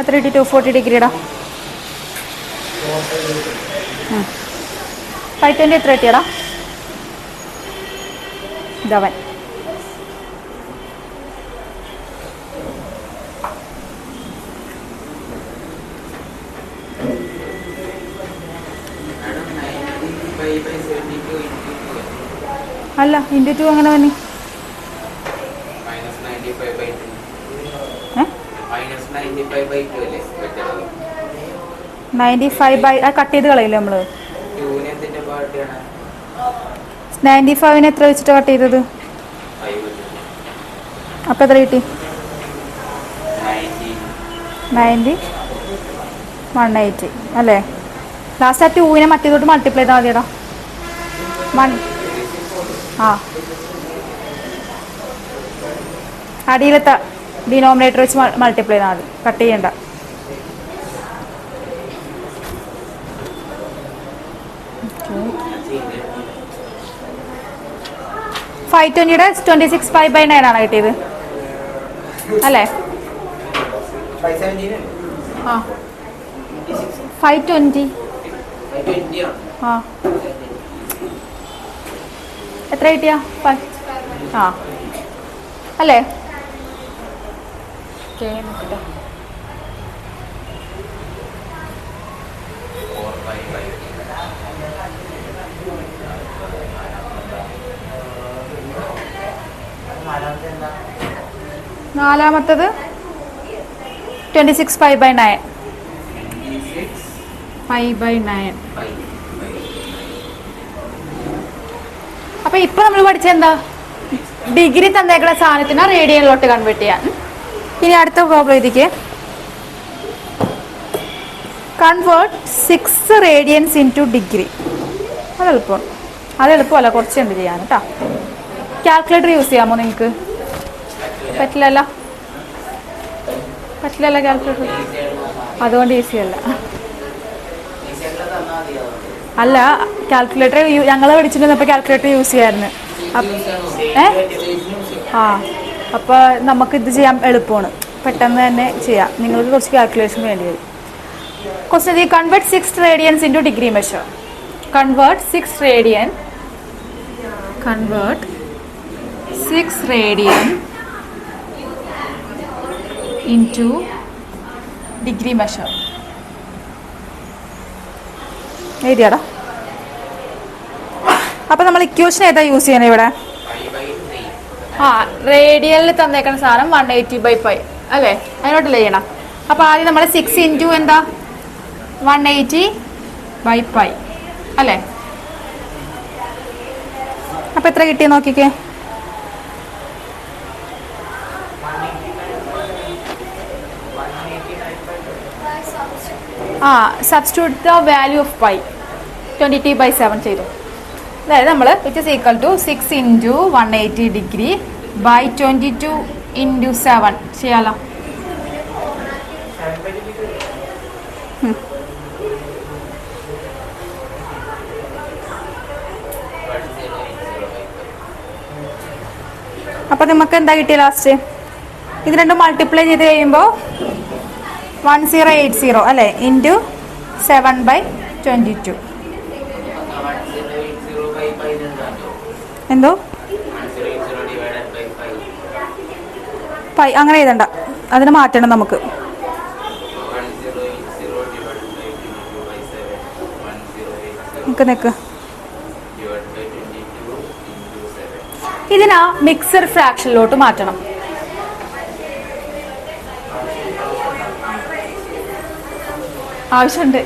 എത്ര കിട്ടി? 240 ഡിഗ്രിയുടെ 520 എത്ര കിട്ടിയടാ? ഇതവൻ അല്ല ഇൻറ്റു 2 അങ്ങനെ വന്നി കട്ട് ചെയ്ത് കളയില്ലേ നമ്മള്? 95 എത്ര വെച്ചിട്ട് കട്ട് ചെയ്തത്? അപ്പം എത്ര കിട്ടി? 90 180 അല്ലേ? ലാസ്റ്റ് ആ 2 മറ്റേതോട്ട് മൾട്ടിപ്ലൈ ചെയ്താൽ മതിയടാ. 1 ആ അടിയിലത്തെ ഡിനോമിനേറ്റർ വെച്ച് മൾട്ടിപ്ലൈ ചെയ്താൽ മതി, കട്ട് ചെയ്യണ്ട. ഫൈവ് 520യുടെ 26/9 ആണ് കിട്ടിയത് അല്ലേ? ആ 520 ആ എത്ര കിട്ടിയ? ആ അല്ലേ? നോക്കട്ടെ. നാലാമത്തത് 26/9 5/9. അപ്പൊ ഇപ്പൊ നമ്മൾ പഠിച്ച എന്താ? ഡിഗ്രി തന്നേക്കുന്ന സാധനത്തിന് റേഡിയനിലോട്ട് കൺവേർട്ട് ചെയ്യാൻ. ഇനി അടുത്ത പ്രോബ്ലം ഇതിക്ക് കൺവേർട്ട് 6 റേഡിയൻസ് ഇൻറ്റു ഡിഗ്രി. അത് എളുപ്പമല്ല, കുറച്ചുണ്ട് ചെയ്യാൻ കേട്ടോ. കാൽക്കുലേറ്റർ യൂസ് ചെയ്യാമോ നിങ്ങൾക്ക്? പറ്റില്ലല്ലോ കാൽക്കുലേറ്റർ, അതുകൊണ്ട് ഈസി അല്ല. അല്ല കാൽക്കുലേറ്റർ ഞങ്ങൾ പഠിച്ചിട്ടുണ്ടപ്പോൾ കാൽക്കുലേറ്റർ യൂസ് ചെയ്യാമായിരുന്നു. ആ അപ്പോൾ നമുക്കിത് ചെയ്യാൻ എളുപ്പമാണ്, പെട്ടെന്ന് തന്നെ ചെയ്യാം. നിങ്ങൾക്ക് കുറച്ച് കാൽക്കുലേഷൻ വേണ്ടി വരും. ക്വസ്റ്റ്യൻ ഈ convert 6 radians into degree measure. Convert 6 radian into degree measure. എഴുതിയാടാ. അപ്പം നമ്മൾ ഇക്വേഷൻ ഏതാ യൂസ് ചെയ്യണേ ഇവിടെ? ആ റേഡിയനിൽ തന്നേക്കുന്ന സാധനം 180/5 അല്ലേ? അതിനോട്ടല്ലേ ചെയ്യണം. അപ്പോൾ ആദ്യം നമ്മൾ 6 ഇൻറ്റു എന്താ 180/5 അല്ലേ? അപ്പം എത്ര കിട്ടിയ നോക്കിക്കേ. Substitute the value of pi 22/7 ചെയ്തു. അതായത് നമ്മൾ which is equal to 6 into 180 degree by 22 into 7 ചെയ്യാലോ. അപ്പം നമുക്ക് എന്താ കിട്ടിയ ലാസ്റ്റ്? ഇത് രണ്ടും മൾട്ടിപ്ലൈ ചെയ്ത് കഴിയുമ്പോൾ 1080 അല്ലേ? ഇൻറ്റു 7/22. എന്തോ പൈ അങ്ങനെ എഴുതണ്ട, അതിന് മാറ്റണം നമുക്ക്. നിക്ക് ഇതിനാ മിക്സർ ഫ്രാക്ഷനിലോട്ട് മാറ്റണം. ആവശ്യമുണ്ട്,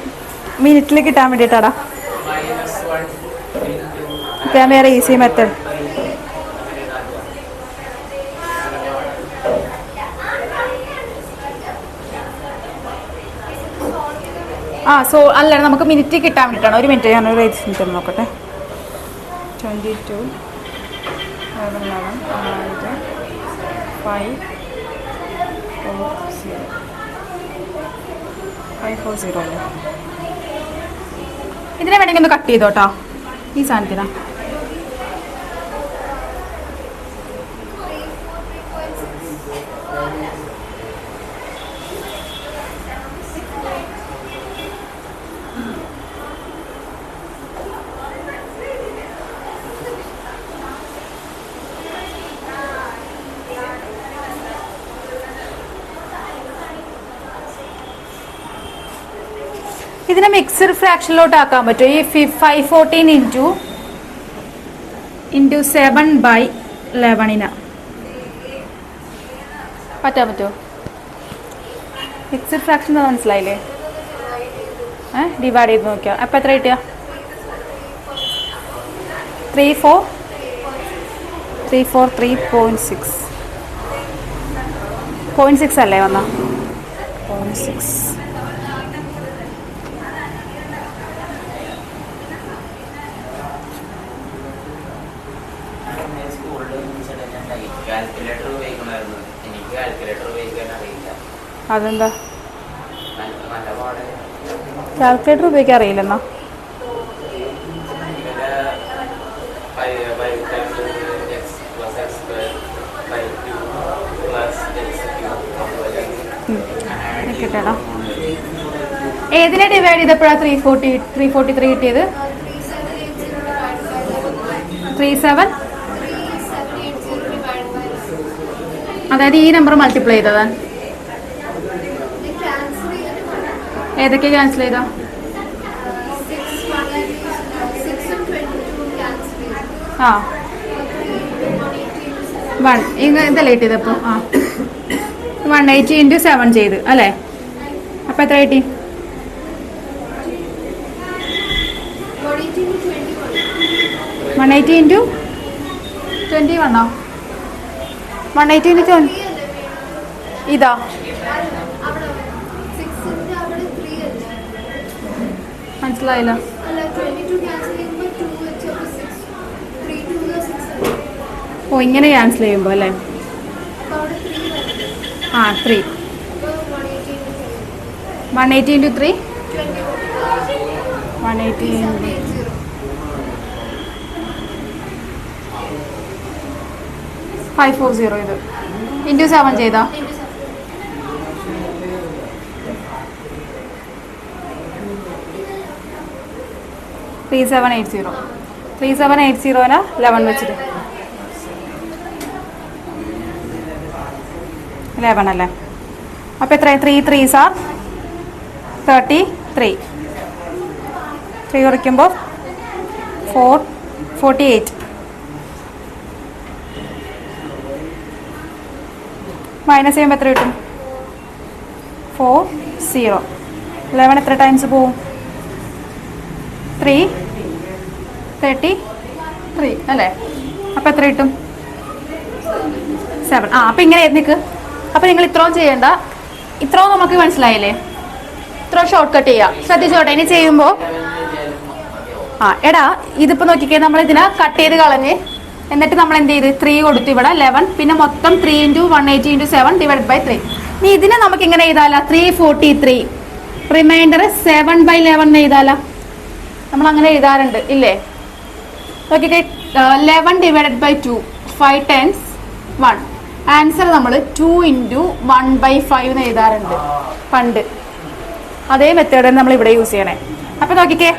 മിനിറ്റിൽ കിട്ടാൻ വേണ്ടിയിട്ടാടാ. ഇപ്പം വേറെ ഈസി മെത്തേഡ്. അല്ല നമുക്ക് മിനിറ്റ് കിട്ടാൻ വേണ്ടിയിട്ടാണ്. ഒരു മിനിറ്റ്, ഞാനൊരു മിനിറ്റ് നോക്കട്ടെ. 22 11 540 അല്ലേ? ഇതിനെ വേണമെങ്കിൽ ഒന്ന് കട്ട് ചെയ്തോട്ടോ ഈ സാധനത്തിനാ. ഇതിനെ മിക്സഡ് ഫ്രാക്ഷനിലോട്ട് ആക്കാൻ പറ്റും. ഈ 514 ഇൻറ്റു 7/11 പറ്റാൻ പറ്റുമോ? മിക്സഡ് ഫ്രാക്ഷൻ മനസ്സിലായില്ലേ? ഡിവൈഡ് ചെയ്ത് നോക്കിയാൽ അപ്പം എത്ര കിട്ടിയ? 3.6 അല്ലേ വന്ന 0.6. അതെന്താ കാൽക്കുലേറ്റർ ഉപയോഗിക്കാൻ അറിയില്ലെന്നാ? കിട്ടടാ. ഏതിനെ ഡിവൈഡ് ചെയ്തപ്പോഴാണ് 343 കിട്ടിയത്? 37, അതായത് ഈ നമ്പർ മൾട്ടിപ്ലൈ ചെയ്തതാ. ഏതൊക്കെ ക്യാൻസൽ ചെയ്താ? ആ 1 ഇതല്ലേ കിട്ടിയതപ്പോ? ആ 180 ഇൻറ്റു 7 ചെയ്ത് അല്ലേ? അപ്പം എത്ര കിട്ടി? 180 ഇൻറ്റു 21 180 ഇൻറ്റു 20 ഇതാ മനസ്സിലായില്ല. ഓ ഇങ്ങനെ ക്യാൻസൽ ചെയ്യുമ്പോൾ അല്ലേ? ആ 3 180 ഇൻറ്റു 3 180 540 ഇത് ഇൻറ്റു 7 ചെയ്താ 3780. 3780 11 വെച്ചിട്ട് 11 അല്ലേ? അപ്പോൾ എത്രയാണ്? 3 3s are 33. 3 കുറയ്ക്കുമ്പോൾ 48. മൈനസ് ചെയ്യുമ്പോൾ എത്ര കിട്ടും? 40. 11 എത്ര ടൈംസ് പോവും? 33 അല്ലേ? അപ്പം എത്ര കിട്ടും? 7. ആ അപ്പം ഇങ്ങനെ നിൽക്ക്. അപ്പം നിങ്ങൾ ഇത്രയും ചെയ്യേണ്ട. ഇത്രയും നമുക്ക് മനസ്സിലായില്ലേ? ഇത്രയും ഷോർട്ട് കട്ട് ചെയ്യാം. ശ്രദ്ധിച്ചോട്ടെ ഇനി ചെയ്യുമ്പോൾ. ആ എടാ ഇതിപ്പോൾ നോക്കിക്കേ, നമ്മൾ ഇതിനെ കട്ട് ചെയ്ത് കളഞ്ഞ് എന്നിട്ട് നമ്മൾ എന്ത് ചെയ്ത് 3 കൊടുത്തു ഇവിടെ 11, പിന്നെ മൊത്തം 3 ഇൻറ്റു 180 ഇൻറ്റു 7 ഡിവൈഡ് ബൈ 3. ഇനി ഇതിനെ നമുക്ക് ഇങ്ങനെ എഴുതാല 343 റിമൈൻഡർ 7/11 എഴുതാല. നമ്മൾ അങ്ങനെ എഴുതാറുണ്ട് ഇല്ലേ? നോക്കിക്കേ 11 ഡിവൈഡഡ് ബൈ 2 5 times 1. ആൻസർ നമ്മൾ 2 ഇൻറ്റു 1/5 എന്ന് എഴുതാറുണ്ട് പണ്ട്. അതേ മെത്തേഡ് നമ്മൾ ഇവിടെ യൂസ് ചെയ്യണേ. അപ്പം നോക്കിക്കേ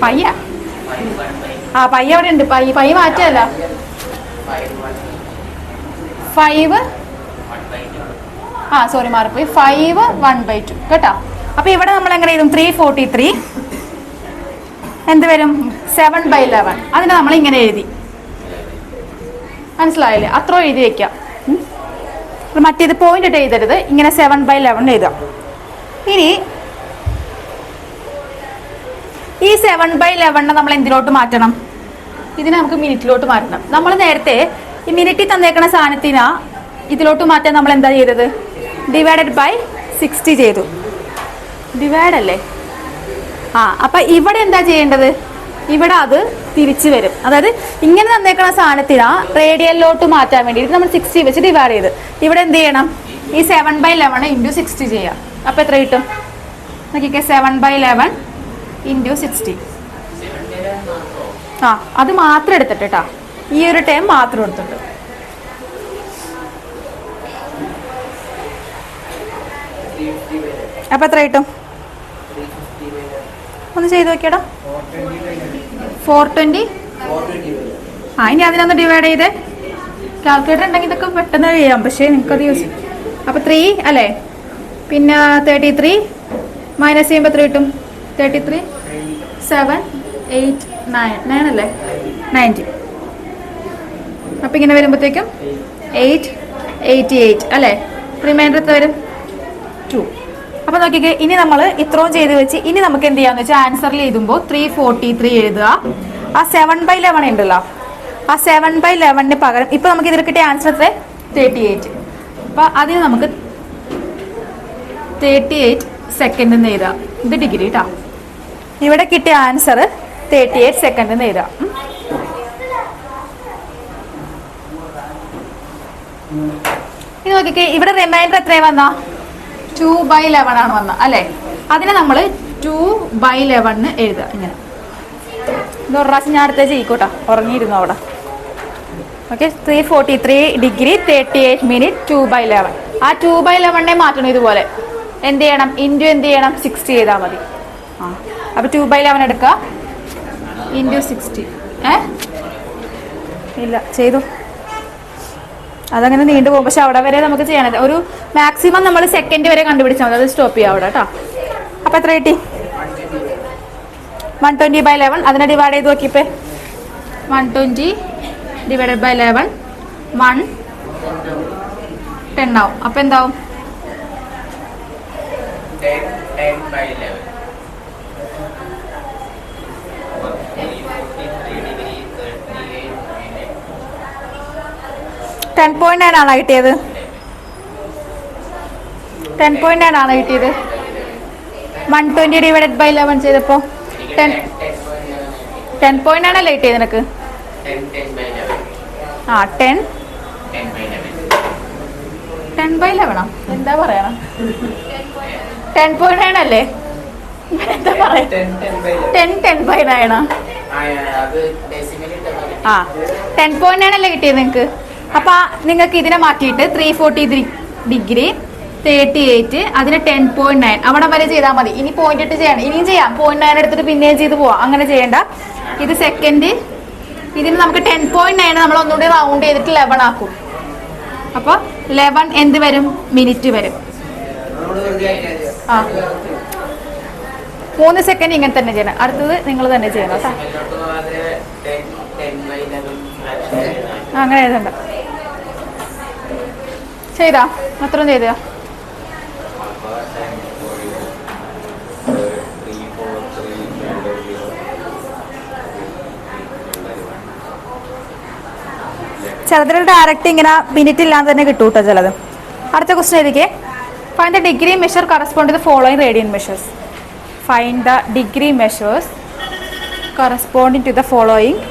പയ്യ ആ പയ്യ അവിടെ ഉണ്ട്. പയ്യ മാറ്റല്ല 5 സോറി മാറിപ്പോയി 5 1/2 കേട്ടോ. അപ്പൊ ഇവിടെ നമ്മൾ എങ്ങനെ എഴുതും? 343 എന്ത് വരും? 7/11. അതിനെ നമ്മൾ ഇങ്ങനെ എഴുതി. മനസ്സിലായില്ലേ? അത്ര എഴുതി വെക്കാം. മറ്റേത് പോയിന്റ് ഇട്ട് എഴുതരുത്. ഇങ്ങനെ 7/11 എഴുതാം. ഇനി ഈ 7/11 നമ്മൾ എന്തിലോട്ട് മാറ്റണം? ഇതിനെ നമുക്ക് മിനിറ്റിലോട്ട് മാറ്റണം. നമ്മൾ നേരത്തെ ഈ മിനിറ്റിൽ തന്നേക്കണ സാധനത്തിനാ ഇതിലോട്ട് മാറ്റാൻ നമ്മൾ എന്താ ചെയ്തത്? ഡിവൈഡഡ് ബൈ 60 ചെയ്തു. ഡിവൈഡ് അല്ലേ? അപ്പം ഇവിടെ എന്താ ചെയ്യേണ്ടത്? ഇവിടെ അത് തിരിച്ചു വരും. അതായത് ഇങ്ങനെ തന്നേക്കണ സാധനത്തിനാ റേഡിയലിലോട്ട് മാറ്റാൻ വേണ്ടിയിട്ട് നമ്മൾ 60 വെച്ച് ഡിവൈഡ് ചെയ്ത് ഇവിടെ എന്ത് ചെയ്യണം? ഈ 7/11 ഇൻറ്റു 60 ചെയ്യാം. അപ്പം എത്ര കിട്ടും നോക്കിക്കേ? 7/11 ഇൻറ്റു 60. അത് മാത്രം എടുത്തിട്ട് കേട്ടോ, ഈ ഒരു ടൈം മാത്രം എടുത്തിട്ട്. അപ്പം എത്ര കിട്ടും? ഒന്ന് ചെയ്ത് നോക്കിയടാ. 420. ഇനി അതിനൊന്ന് ഡിവൈഡ് ചെയ്തേ. കാൽക്കുലേറ്റർ ഉണ്ടെങ്കിൽ ഇതൊക്കെ പെട്ടെന്ന് ചെയ്യാം, പക്ഷേ നിങ്ങൾക്കത് യൂസ്. അപ്പം 3 അല്ലേ? പിന്നെ 33 മൈനസ് ചെയ്യുമ്പോൾ എത്ര കിട്ടും? 33 7 8 9 അല്ലേ? 90. അപ്പം ഇങ്ങനെ വരുമ്പോഴത്തേക്കും 888 അല്ലേ? റിമൈൻഡർ എത്ര വരും? 2. അപ്പം നോക്കിക്കേ, ഇനി നമ്മൾ ഇത്രയും ചെയ്ത് വെച്ച് ഇനി നമുക്ക് എന്ത് ചെയ്യാന്ന് വെച്ചാൽ ആൻസറിൽ എഴുതുമ്പോൾ 343 എഴുതുക. ആ 7/11 ഉണ്ടല്ലോ, ആ 7/11 പകരം ഇപ്പം നമുക്ക് ഇതിൽ കിട്ടിയ ആൻസർ എത്ര? 38. അപ്പം അതിന് നമുക്ക് 38 സെക്കൻഡ് എന്ന് എഴുതാം. ഇത് ഡിഗ്രി കേട്ടോ. ഇവിടെ കിട്ടിയ ആൻസർ 38 സെക്കൻഡ് എന്ന് എഴുതാം. ഇനി നോക്കിക്കേ, ഇവിടെ റിമൈൻഡർ എത്രയാണ് വന്ന? 2/11 ആണ് വന്ന അല്ലേ? അതിനെ നമ്മൾ 2/11 എഴുതുക. ഇങ്ങനെ ഇത് ഒരു പ്രാവശ്യം ഞാൻ അടുത്ത ചെയ്യിക്കോട്ടാ, ഉറങ്ങിയിരുന്നു അവിടെ. Okay, 343 degree 38 minute 2/11. ആ 2/11 മാറ്റണം. ഇതുപോലെ എന്ത് ചെയ്യണം? ഇൻറ്റു എന്ത് ചെയ്യണം? 60 ചെയ്താൽ മതി. ആ, അപ്പോൾ 2/11 എടുക്കുക, ഇൻറ്റു 60. ഇല്ല ചെയ്തു, അതങ്ങനെ നീണ്ടു പോകും. പക്ഷെ അവിടെ വരെ നമുക്ക് ചെയ്യാനായിട്ട് ഒരു മാക്സിമം നമ്മൾ സെക്കൻഡ് വരെ കണ്ടുപിടിച്ചാൽ മതി. അത് സ്റ്റോപ്പ് ചെയ്യാം അവിടെ കേട്ടോ. അപ്പം എത്ര കിട്ടി? 120/11. അതിനെ ഡിവൈഡ് ചെയ്ത് നോക്കിയപ്പോൾ 120 ഡിവൈഡഡ് ബൈ 11 110 ആവും. അപ്പം എന്താവും? 10.9 ആണോ കിട്ടിയത്? 10.9 ആണോ കിട്ടിയത്? 120 ഡിവൈഡഡ് ബൈ 11 ചെയ്തപ്പോൾ 10.9 ആണല്ലേ കിട്ടിയത് നിനക്ക്? ആ 10/11 എന്താ പറയണം? 10.9 അല്ലേ? എന്താ പറയാ? 10/9 ആ 10.9 അല്ലേ കിട്ടിയത് നിങ്ങൾക്ക്? അപ്പൊ നിങ്ങൾക്ക് ഇതിനെ മാറ്റിയിട്ട് 343 ഡിഗ്രി 38 അതിന് 10.9 അവിടെ വരെ ചെയ്താൽ മതി. ഇനി പോയിന്റ് ഇട്ട് ചെയ്യണം, ഇനിയും ചെയ്യാം. 0.9 എടുത്തിട്ട് പിന്നെയും ചെയ്ത് പോവാം. അങ്ങനെ ചെയ്യണ്ട. ഇത് സെക്കൻഡ്, ഇതിന് നമുക്ക് 10.9 നമ്മൾ ഒന്നുകൂടി റൗണ്ട് ചെയ്തിട്ട് 11 ആക്കും. അപ്പോൾ 11 എന്ത് വരും? മിനിറ്റ് വരും. ആ 3 സെക്കൻഡ് ഇങ്ങനെ തന്നെ ചെയ്യണം. അടുത്തത് നിങ്ങൾ തന്നെ ചെയ്യണം കേട്ടോ. അങ്ങനെ എഴുതണ്ട. ചെയ്താ അത്രയും ചെയ്താ? ചിലതിൽ ഡയറക്റ്റ് ഇങ്ങനെ മിനിറ്റ് ഇല്ലാതെ തന്നെ കിട്ടും കേട്ടോ ചിലത്. അടുത്ത ക്വസ്റ്റ്യൻ എഴുതിക്കേ. Find the degree measure correspond to the following radian measures. Find the degree measures corresponding to the following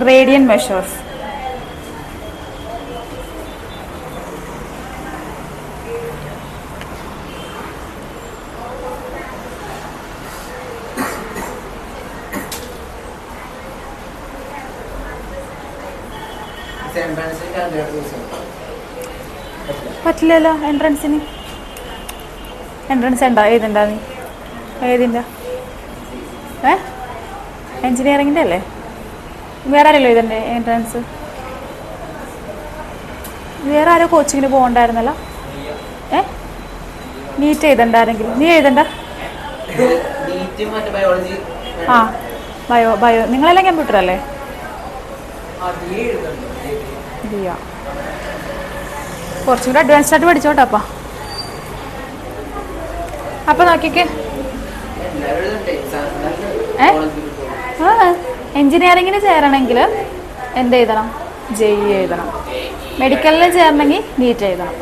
radian measures. പറ്റില്ലല്ലോ എൻട്രൻസിന്. എൻട്രൻസ് ഉണ്ടോ? ഏതുണ്ടാ നീ? ഏതിൻ്റെ? എൻജിനീയറിങ്ങിൻ്റെ അല്ലേ? വേറെ ആരല്ലോ ഇതെൻ്റെ എൻട്രൻസ്? വേറെ ആരോ കോച്ചിങ്ങിന് പോകണ്ടായിരുന്നല്ലോ? നീറ്റ് എഴുതണ്ടാരെങ്കിലും? നീ എഴുതണ്ട? ആ ബയോ നിങ്ങളെല്ലാം കമ്പ്യൂട്ടർ അല്ലേ? കുറച്ചും കൂടെ അഡ്വാൻസ്ഡ് ആയിട്ട് പഠിച്ചോട്ടെ. അപ്പം നോക്കിക്കേ, എൻജിനീയറിങ്ങിന് ചേരണമെങ്കിൽ എന്ത് എഴുതണം? JEE എഴുതണം. മെഡിക്കലിന് ചേരണമെങ്കിൽ നീറ്റ് എഴുതണം.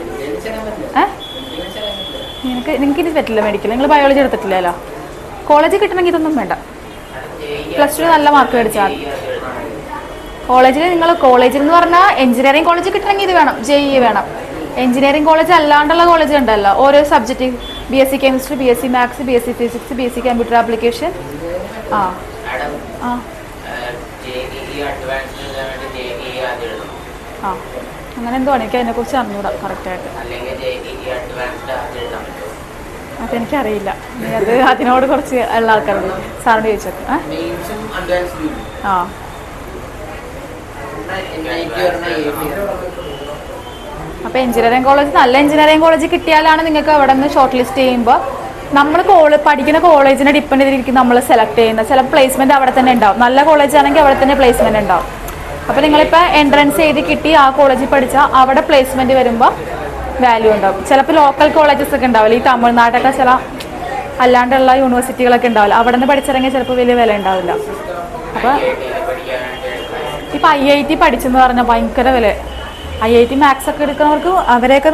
നിങ്ങൾക്കിനി പറ്റില്ല മെഡിക്കൽ, നിങ്ങൾ ബയോളജി എടുത്തിട്ടില്ലല്ലോ. കോളേജിൽ കിട്ടണമെങ്കിൽ ഇതൊന്നും വേണ്ട. +2 നല്ല മാർക്ക് മേടിച്ചാൽ മതി. കോളേജിൽ എന്ന് പറഞ്ഞാൽ എഞ്ചിനീയറിംഗ് കോളേജ് കിട്ടണമെങ്കിൽ ഇത് വേണം, JEE വേണം. എഞ്ചിനീയറിംഗ് കോളേജ് അല്ലാണ്ടുള്ള കോളേജ് ഉണ്ടല്ലോ, ഓരോ subject BSc chemistry, BSc maths, BSc physics, BSc computer application. ആ ആ ആ അങ്ങനെ എന്തോ ആണ്. എനിക്ക് അതിനെക്കുറിച്ച് അറിഞ്ഞൂടാ കറക്റ്റായിട്ട്. അതെനിക്കറിയില്ല. അത് അതിനോട് കുറച്ച് ഉള്ള ആൾക്കാരുണ്ട്. സാറിന് ചോദിച്ചോക്കെ. ആ അപ്പോൾ എഞ്ചിനീയറിംഗ് കോളേജ് നല്ല എഞ്ചിനീയറിംഗ് കോളേജ് കിട്ടിയാലാണ് നിങ്ങൾക്ക് അവിടെ നിന്ന് ഷോർട്ട് ലിസ്റ്റ് ചെയ്യുമ്പോൾ നമ്മൾ പഠിക്കുന്ന കോളേജിനെ ഡിപ്പെൻഡ് ചെയ്തിരിക്കും നമ്മൾ സെലക്ട് ചെയ്യുന്നത്. ചില പ്ലേസ്മെൻറ്റ് അവിടെ തന്നെ ഉണ്ടാവും. നല്ല കോളേജ് ആണെങ്കിൽ അവിടെ തന്നെ പ്ലേസ്മെൻറ്റ് ഉണ്ടാവും. അപ്പോൾ നിങ്ങളിപ്പോൾ എൻട്രൻസ് എഴുതി കിട്ടി ആ കോളേജിൽ പഠിച്ചാൽ അവിടെ പ്ലേസ്മെൻറ്റ് വരുമ്പോൾ വാല്യൂ ഉണ്ടാവും. ചിലപ്പോൾ ലോക്കൽ കോളേജസ് ഒക്കെ ഉണ്ടാവില്ല, ഈ തമിഴ്നാട്ടൊക്കെ ചില അല്ലാണ്ടുള്ള യൂണിവേഴ്സിറ്റികളൊക്കെ ഉണ്ടാവില്ല, അവിടെ നിന്ന് പഠിച്ചിറങ്ങിയാൽ ചിലപ്പോൾ വലിയ വില ഉണ്ടാവില്ല. അപ്പോൾ ഇപ്പോൾ IIT പഠിച്ചെന്ന് പറഞ്ഞാൽ ഭയങ്കര വില. IIT മാത്സ് ഒക്കെ എടുക്കുന്നവർക്ക് അവരെയൊക്കെ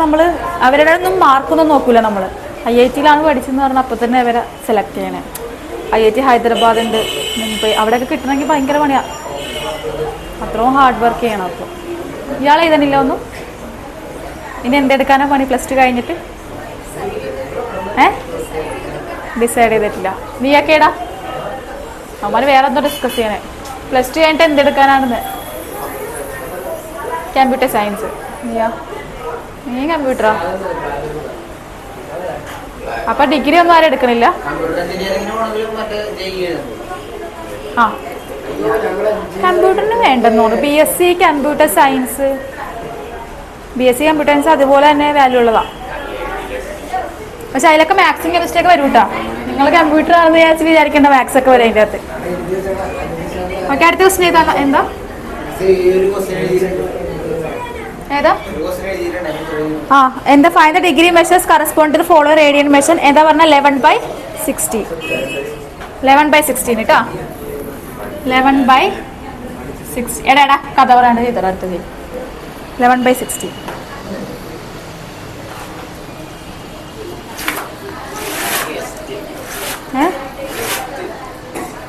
അവരുടെ ഒന്നും മാർക്കൊന്നും നോക്കില്ല. നമ്മൾ IITയിലാണ് പഠിച്ചെന്ന് പറഞ്ഞാൽ അപ്പോൾ തന്നെ അവരെ സെലക്ട് ചെയ്യണേ. IIT ഹൈദരാബാദ് ഉണ്ട്, മുംബൈ, അവിടെയൊക്കെ കിട്ടണമെങ്കിൽ ഭയങ്കര പണിയാണ്. അത്രയും ഹാർഡ് വർക്ക് ചെയ്യണം. അപ്പോൾ ഇയാൾ എഴുതണില്ല ഒന്നും? ഇനി എന്തെടുക്കാനാണ് പണി +2 കഴിഞ്ഞിട്ട്? ഡിസൈഡ് ചെയ്തിട്ടില്ല. നീയൊക്കെടാ അവന്മാർ വേറെ എന്തോ ഡിസ്കസ് ചെയ്യണേ. +2 കഴിഞ്ഞിട്ട് എന്തെടുക്കാനാണെന്ന്? Computer science. നീ കമ്പ്യൂട്ടറാ? അപ്പം ഡിഗ്രി ഒന്നും ആരും എടുക്കണില്ല? ആ, കമ്പ്യൂട്ടറിന് വേണ്ടെന്ന് തോന്നുന്നു. BSc computer science, BSc computer science അതുപോലെ തന്നെ വാല്യൂ ഉള്ളതാണ്. പക്ഷെ അതിലൊക്കെ മാത്സും കെമിസ്ട്രി ഒക്കെ വരും കേട്ടോ. നിങ്ങൾ കമ്പ്യൂട്ടർ ആണെന്ന് വിചാരിക്കേണ്ട, മാത്സ് ഒക്കെ വരും അതിൻ്റെ അകത്ത്. ഓക്കെ, അടുത്ത ക്വസ്റ്റ്യൻ ഏതാ? ഏതാ എന്താ? Find the degree measures correspond to follow radian measure. എന്താ പറഞ്ഞാൽ 11/60. 11/16 കേട്ടോ. 11/60. എടാ കഥ പറയാണ്ട് ചെയ്തോ. അടുത്തത് 11/60.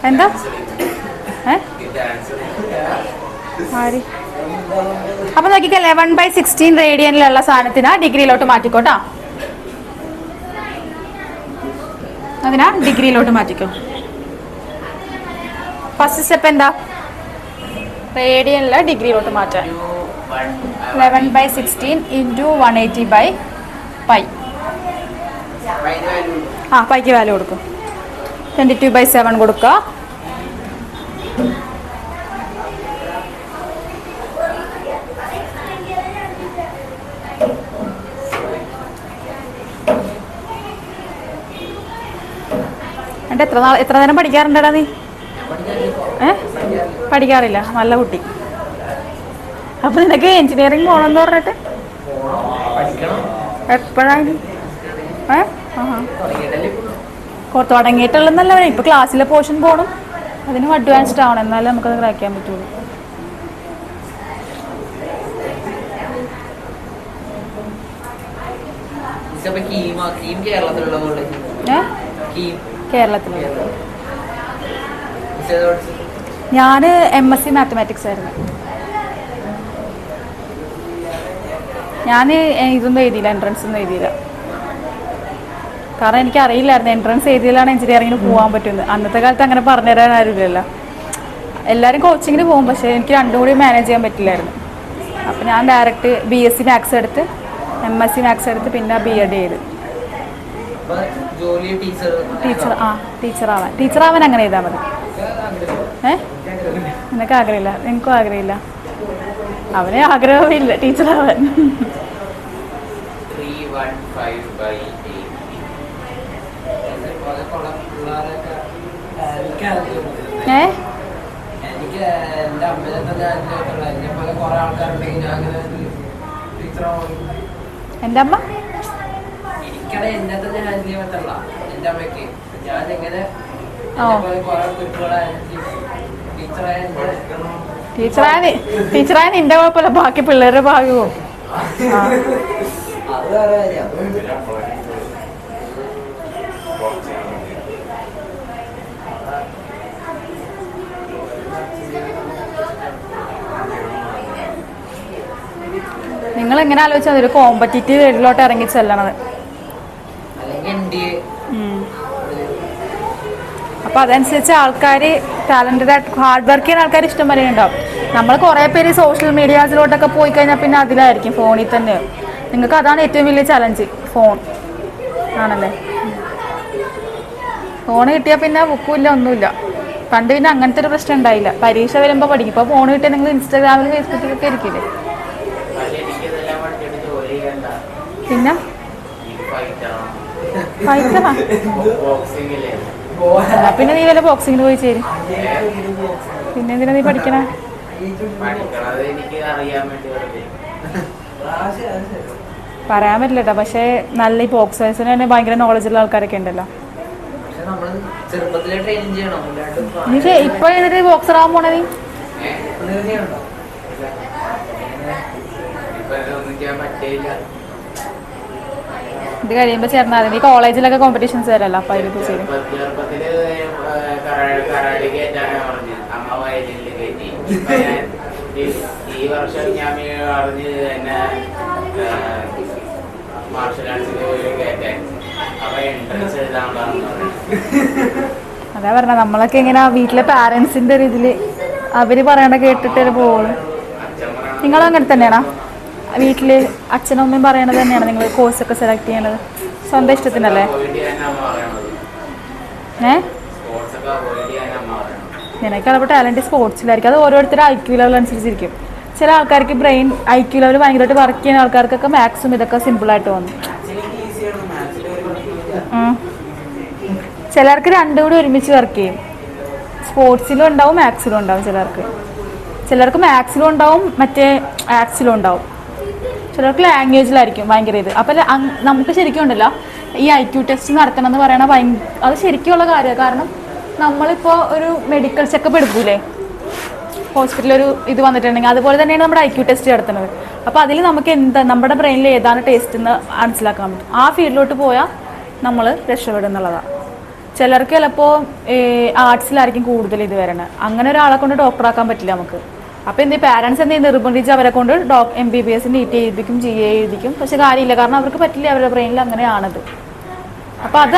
എന്താ? ആര്? അപ്പൊ നോക്കിക്കോ, 11/16 റേഡിയനിലുള്ള സാധനത്തിനാ ഡിഗ്രിയിലോട്ട് മാറ്റിക്കോട്ടോ. അതിനാ ഡിഗ്രിയിലോട്ട് മാറ്റിക്കോ. ഫസ്റ്റ് സ്റ്റെപ്പ് എന്താ? റേഡിയനിലെ ഡിഗ്രിയിലോട്ട് മാറ്റാൻ. 11/16 × 180/π. പൈക്ക് വാല്യൂ കൊടുക്കും. 22/7 കൊടുക്കുക. എത്ര നേരം പഠിക്കാറുണ്ടടാ നീ? പഠിക്കാറില്ല? നല്ല കുട്ടി. അപ്പൊ നിനക്ക് എഞ്ചിനീയറിംഗ് പോകണമെന്ന് പറഞ്ഞിട്ട് എപ്പോഴാണ്? തുടങ്ങിയിട്ടുള്ളതല്ല, ഇപ്പൊ ക്ലാസ്സിലെ പോർഷൻ പോകണം, അതിനും അഡ്വാൻസ്ഡ് ആവണം, എന്നാലേ നമുക്കത് ക്രാക്കാൻ പറ്റുള്ളൂ. കേരളത്തിലുള്ള ഞാൻ MSc മാത്തമാറ്റിക്സ് ആയിരുന്നു. ഞാൻ ഇതൊന്നും എഴുതിയില്ല, എൻട്രൻസ് ഒന്നും എഴുതിയില്ല. കാരണം എനിക്ക് അറിയില്ലായിരുന്നു എൻട്രൻസ് എഴുതിയാലാണ് എഞ്ചിനീയറിങ്ങിന് പോകാൻ പറ്റുന്നത്. അന്നത്തെ കാലത്ത് അങ്ങനെ പറഞ്ഞുതരാൻ ആരുമില്ലല്ലോ. എല്ലാവരും കോച്ചിങ്ങിന് പോകും, പക്ഷേ എനിക്ക് രണ്ടും കൂടി മാനേജ് ചെയ്യാൻ പറ്റില്ലായിരുന്നു. അപ്പോൾ ഞാൻ ഡയറക്റ്റ് BSc മാത്സ് എടുത്ത് MSc മാത്സ് എടുത്ത് പിന്നെ B.Ed ചെയ്ത്. ടീച്ചറാവാൻ അങ്ങനെ ചെയ്താൽ മതി. നിനക്ക് ആഗ്രഹമില്ല? എനിക്കും ആഗ്രഹമില്ല. അവനെ ആഗ്രഹമില്ല ടീച്ചറാവാൻ. എൻ്റെ അമ്മ ടീച്ചറായ നിന്റെ കുഴപ്പമില്ല, ബാക്കി പിള്ളേരുടെ ഭാഗ്യവും. നിങ്ങൾ എങ്ങനെ ആലോചിച്ചാൽ ഒരു കോമ്പറ്റീറ്റീവ് വേൾഡിലോട്ട് ഇറങ്ങി ചെല്ലണത്. അപ്പൊ അതനുസരിച്ച് ആൾക്കാർ ടാലന്റഡ് ആയിട്ട് ഹാർഡ് വർക്ക് ചെയ്യുന്ന ആൾക്കാർ ഇഷ്ടം പോലെ ഉണ്ടാവും. നമ്മൾ കുറേ പേര് സോഷ്യൽ മീഡിയാസിലോട്ടൊക്കെ പോയി കഴിഞ്ഞാൽ പിന്നെ അതിലായിരിക്കും, ഫോണിൽ തന്നെ. നിങ്ങൾക്ക് അതാണ് ഏറ്റവും വലിയ ചലഞ്ച്, ഫോൺ ആണല്ലേ. ഫോൺ കിട്ടിയാൽ പിന്നെ ബുക്കും ഇല്ല, ഒന്നുമില്ല. പണ്ട് പിന്നെ അങ്ങനത്തെ ഒരു പ്രശ്നം ഉണ്ടായില്ല, പരീക്ഷ വരുമ്പോൾ പഠിക്കും. ഇപ്പോൾ ഫോൺ കിട്ടിയാൽ നിങ്ങൾ ഇൻസ്റ്റാഗ്രാമിൽ ഫേസ്ബുക്കിലൊക്കെ ഇരിക്കില്ലേ. പിന്നെ ഫൈറ്ററാ പിന്നെ നീ വല്ല ബോക്സിങ്ങിന് പോയി ചേരും. പിന്നെ എന്തിനാ നീ പഠിക്കണേ? പറയാൻ പറ്റില്ല കേട്ടോ. പക്ഷേ നല്ല ഈ ബോക്സേഴ്സിന് തന്നെ ഭയങ്കര നോളജുള്ള ആൾക്കാരൊക്കെ ഉണ്ടല്ലോ. നീ ഇപ്പൊ എന്നിട്ട് ബോക്സർ ആവാൻ പോണേ? നീ ഇത് കഴിയുമ്പോ ചേർന്നാ മതി. നീ കോളേജിലൊക്കെ കോമ്പറ്റീഷൻസ് വരല്ലോ, അപ്പൊ അതിൽ ചേരും. ഈ വർഷം ഞാൻ അറിഞ്ഞ് എന്നെ മാർഷൽ ആർട്സിന് കയറ്റാൻ. അപ്പൊ എൻട്രൻസ് എഴുതാനുള്ളതാണെന്ന് പറഞ്ഞു. അതാ പറഞ്ഞ നമ്മളൊക്കെ ഇങ്ങനെ വീട്ടിലെ പാരന്റ്സിന്റെ ഒരു ഇതില് അവര് പറയണ കേട്ടിട്ട് പോകുള്ളൂ. നിങ്ങളും അങ്ങനെ തന്നെയാണോ? വീട്ടില് അച്ഛനും അമ്മയും പറയണത് തന്നെയാണ് നിങ്ങൾ കോഴ്സൊക്കെ സെലക്ട് ചെയ്യണത്? സ്വന്തം ഇഷ്ടത്തിനല്ലേ? നിനക്കപ്പോൾ ടാലന്റ് സ്പോർട്സിലായിരിക്കും. അത് ഓരോരുത്തരുടെ IQ ലെവൽ അനുസരിച്ചിരിക്കും. ചില ആൾക്കാർക്ക് ബ്രെയിൻ IQ ലെവൽ ഭയങ്കരമായിട്ട് വർക്ക് ചെയ്യുന്ന ആൾക്കാർക്കൊക്കെ മാത്സും ഇതൊക്കെ സിമ്പിളായിട്ട് തോന്നും. ചിലർക്ക് രണ്ടും കൂടി ഒരുമിച്ച് വർക്ക് ചെയ്യും. സ്പോർട്സിലും ഉണ്ടാവും മാത്സിലും ഉണ്ടാവും. ചിലർക്ക് മാത്സിലും ഉണ്ടാവും, മറ്റേ ആർട്സിലും ഉണ്ടാവും. ചിലർക്ക് ലാംഗ്വേജിലായിരിക്കും ഭയങ്കര ഇത്. അപ്പം നമുക്ക് ശരിക്കും ഉണ്ടല്ലോ ഈ IQ ടെസ്റ്റ് നടത്തണം എന്ന് പറയണ അത് ശരിക്കുള്ള കാര്യമാണ്. കാരണം നമ്മളിപ്പോൾ ഒരു മെഡിക്കൽ ചെക്കപ്പ് എടുക്കൂലേ, ഹോസ്പിറ്റലൊരു ഇത് വന്നിട്ടുണ്ടെങ്കിൽ അതുപോലെ തന്നെയാണ് നമ്മുടെ IQ ടെസ്റ്റ് നടത്തുന്നത്. അപ്പോൾ അതിൽ നമുക്ക് നമ്മുടെ ബ്രെയിനിൽ ഏതാണ് ടേസ്റ്റ് എന്ന് മനസ്സിലാക്കാൻ പറ്റും. ആ ഫീൽഡിലോട്ട് പോയാൽ നമ്മൾ രക്ഷപ്പെടും എന്നുള്ളതാണ്. ചിലർക്ക് ചിലപ്പോൾ ആർട്സിലായിരിക്കും കൂടുതൽ ഇത് വരണത്. അങ്ങനെ ഒരാളെ കൊണ്ട് ഡോക്ടറാക്കാൻ പറ്റില്ല നമുക്ക്. അപ്പോൾ പാരൻസ് എന്തെങ്കിലും നിർബന്ധിച്ച് അവരെ കൊണ്ട് MBBS NEET എഴുതിക്കും, GA എഴുതിക്കും. പക്ഷെ കാര്യമില്ല, കാരണം അവർക്ക് പറ്റില്ല, അവരുടെ ബ്രെയിനിൽ അങ്ങനെയാണത്. അപ്പോൾ അത്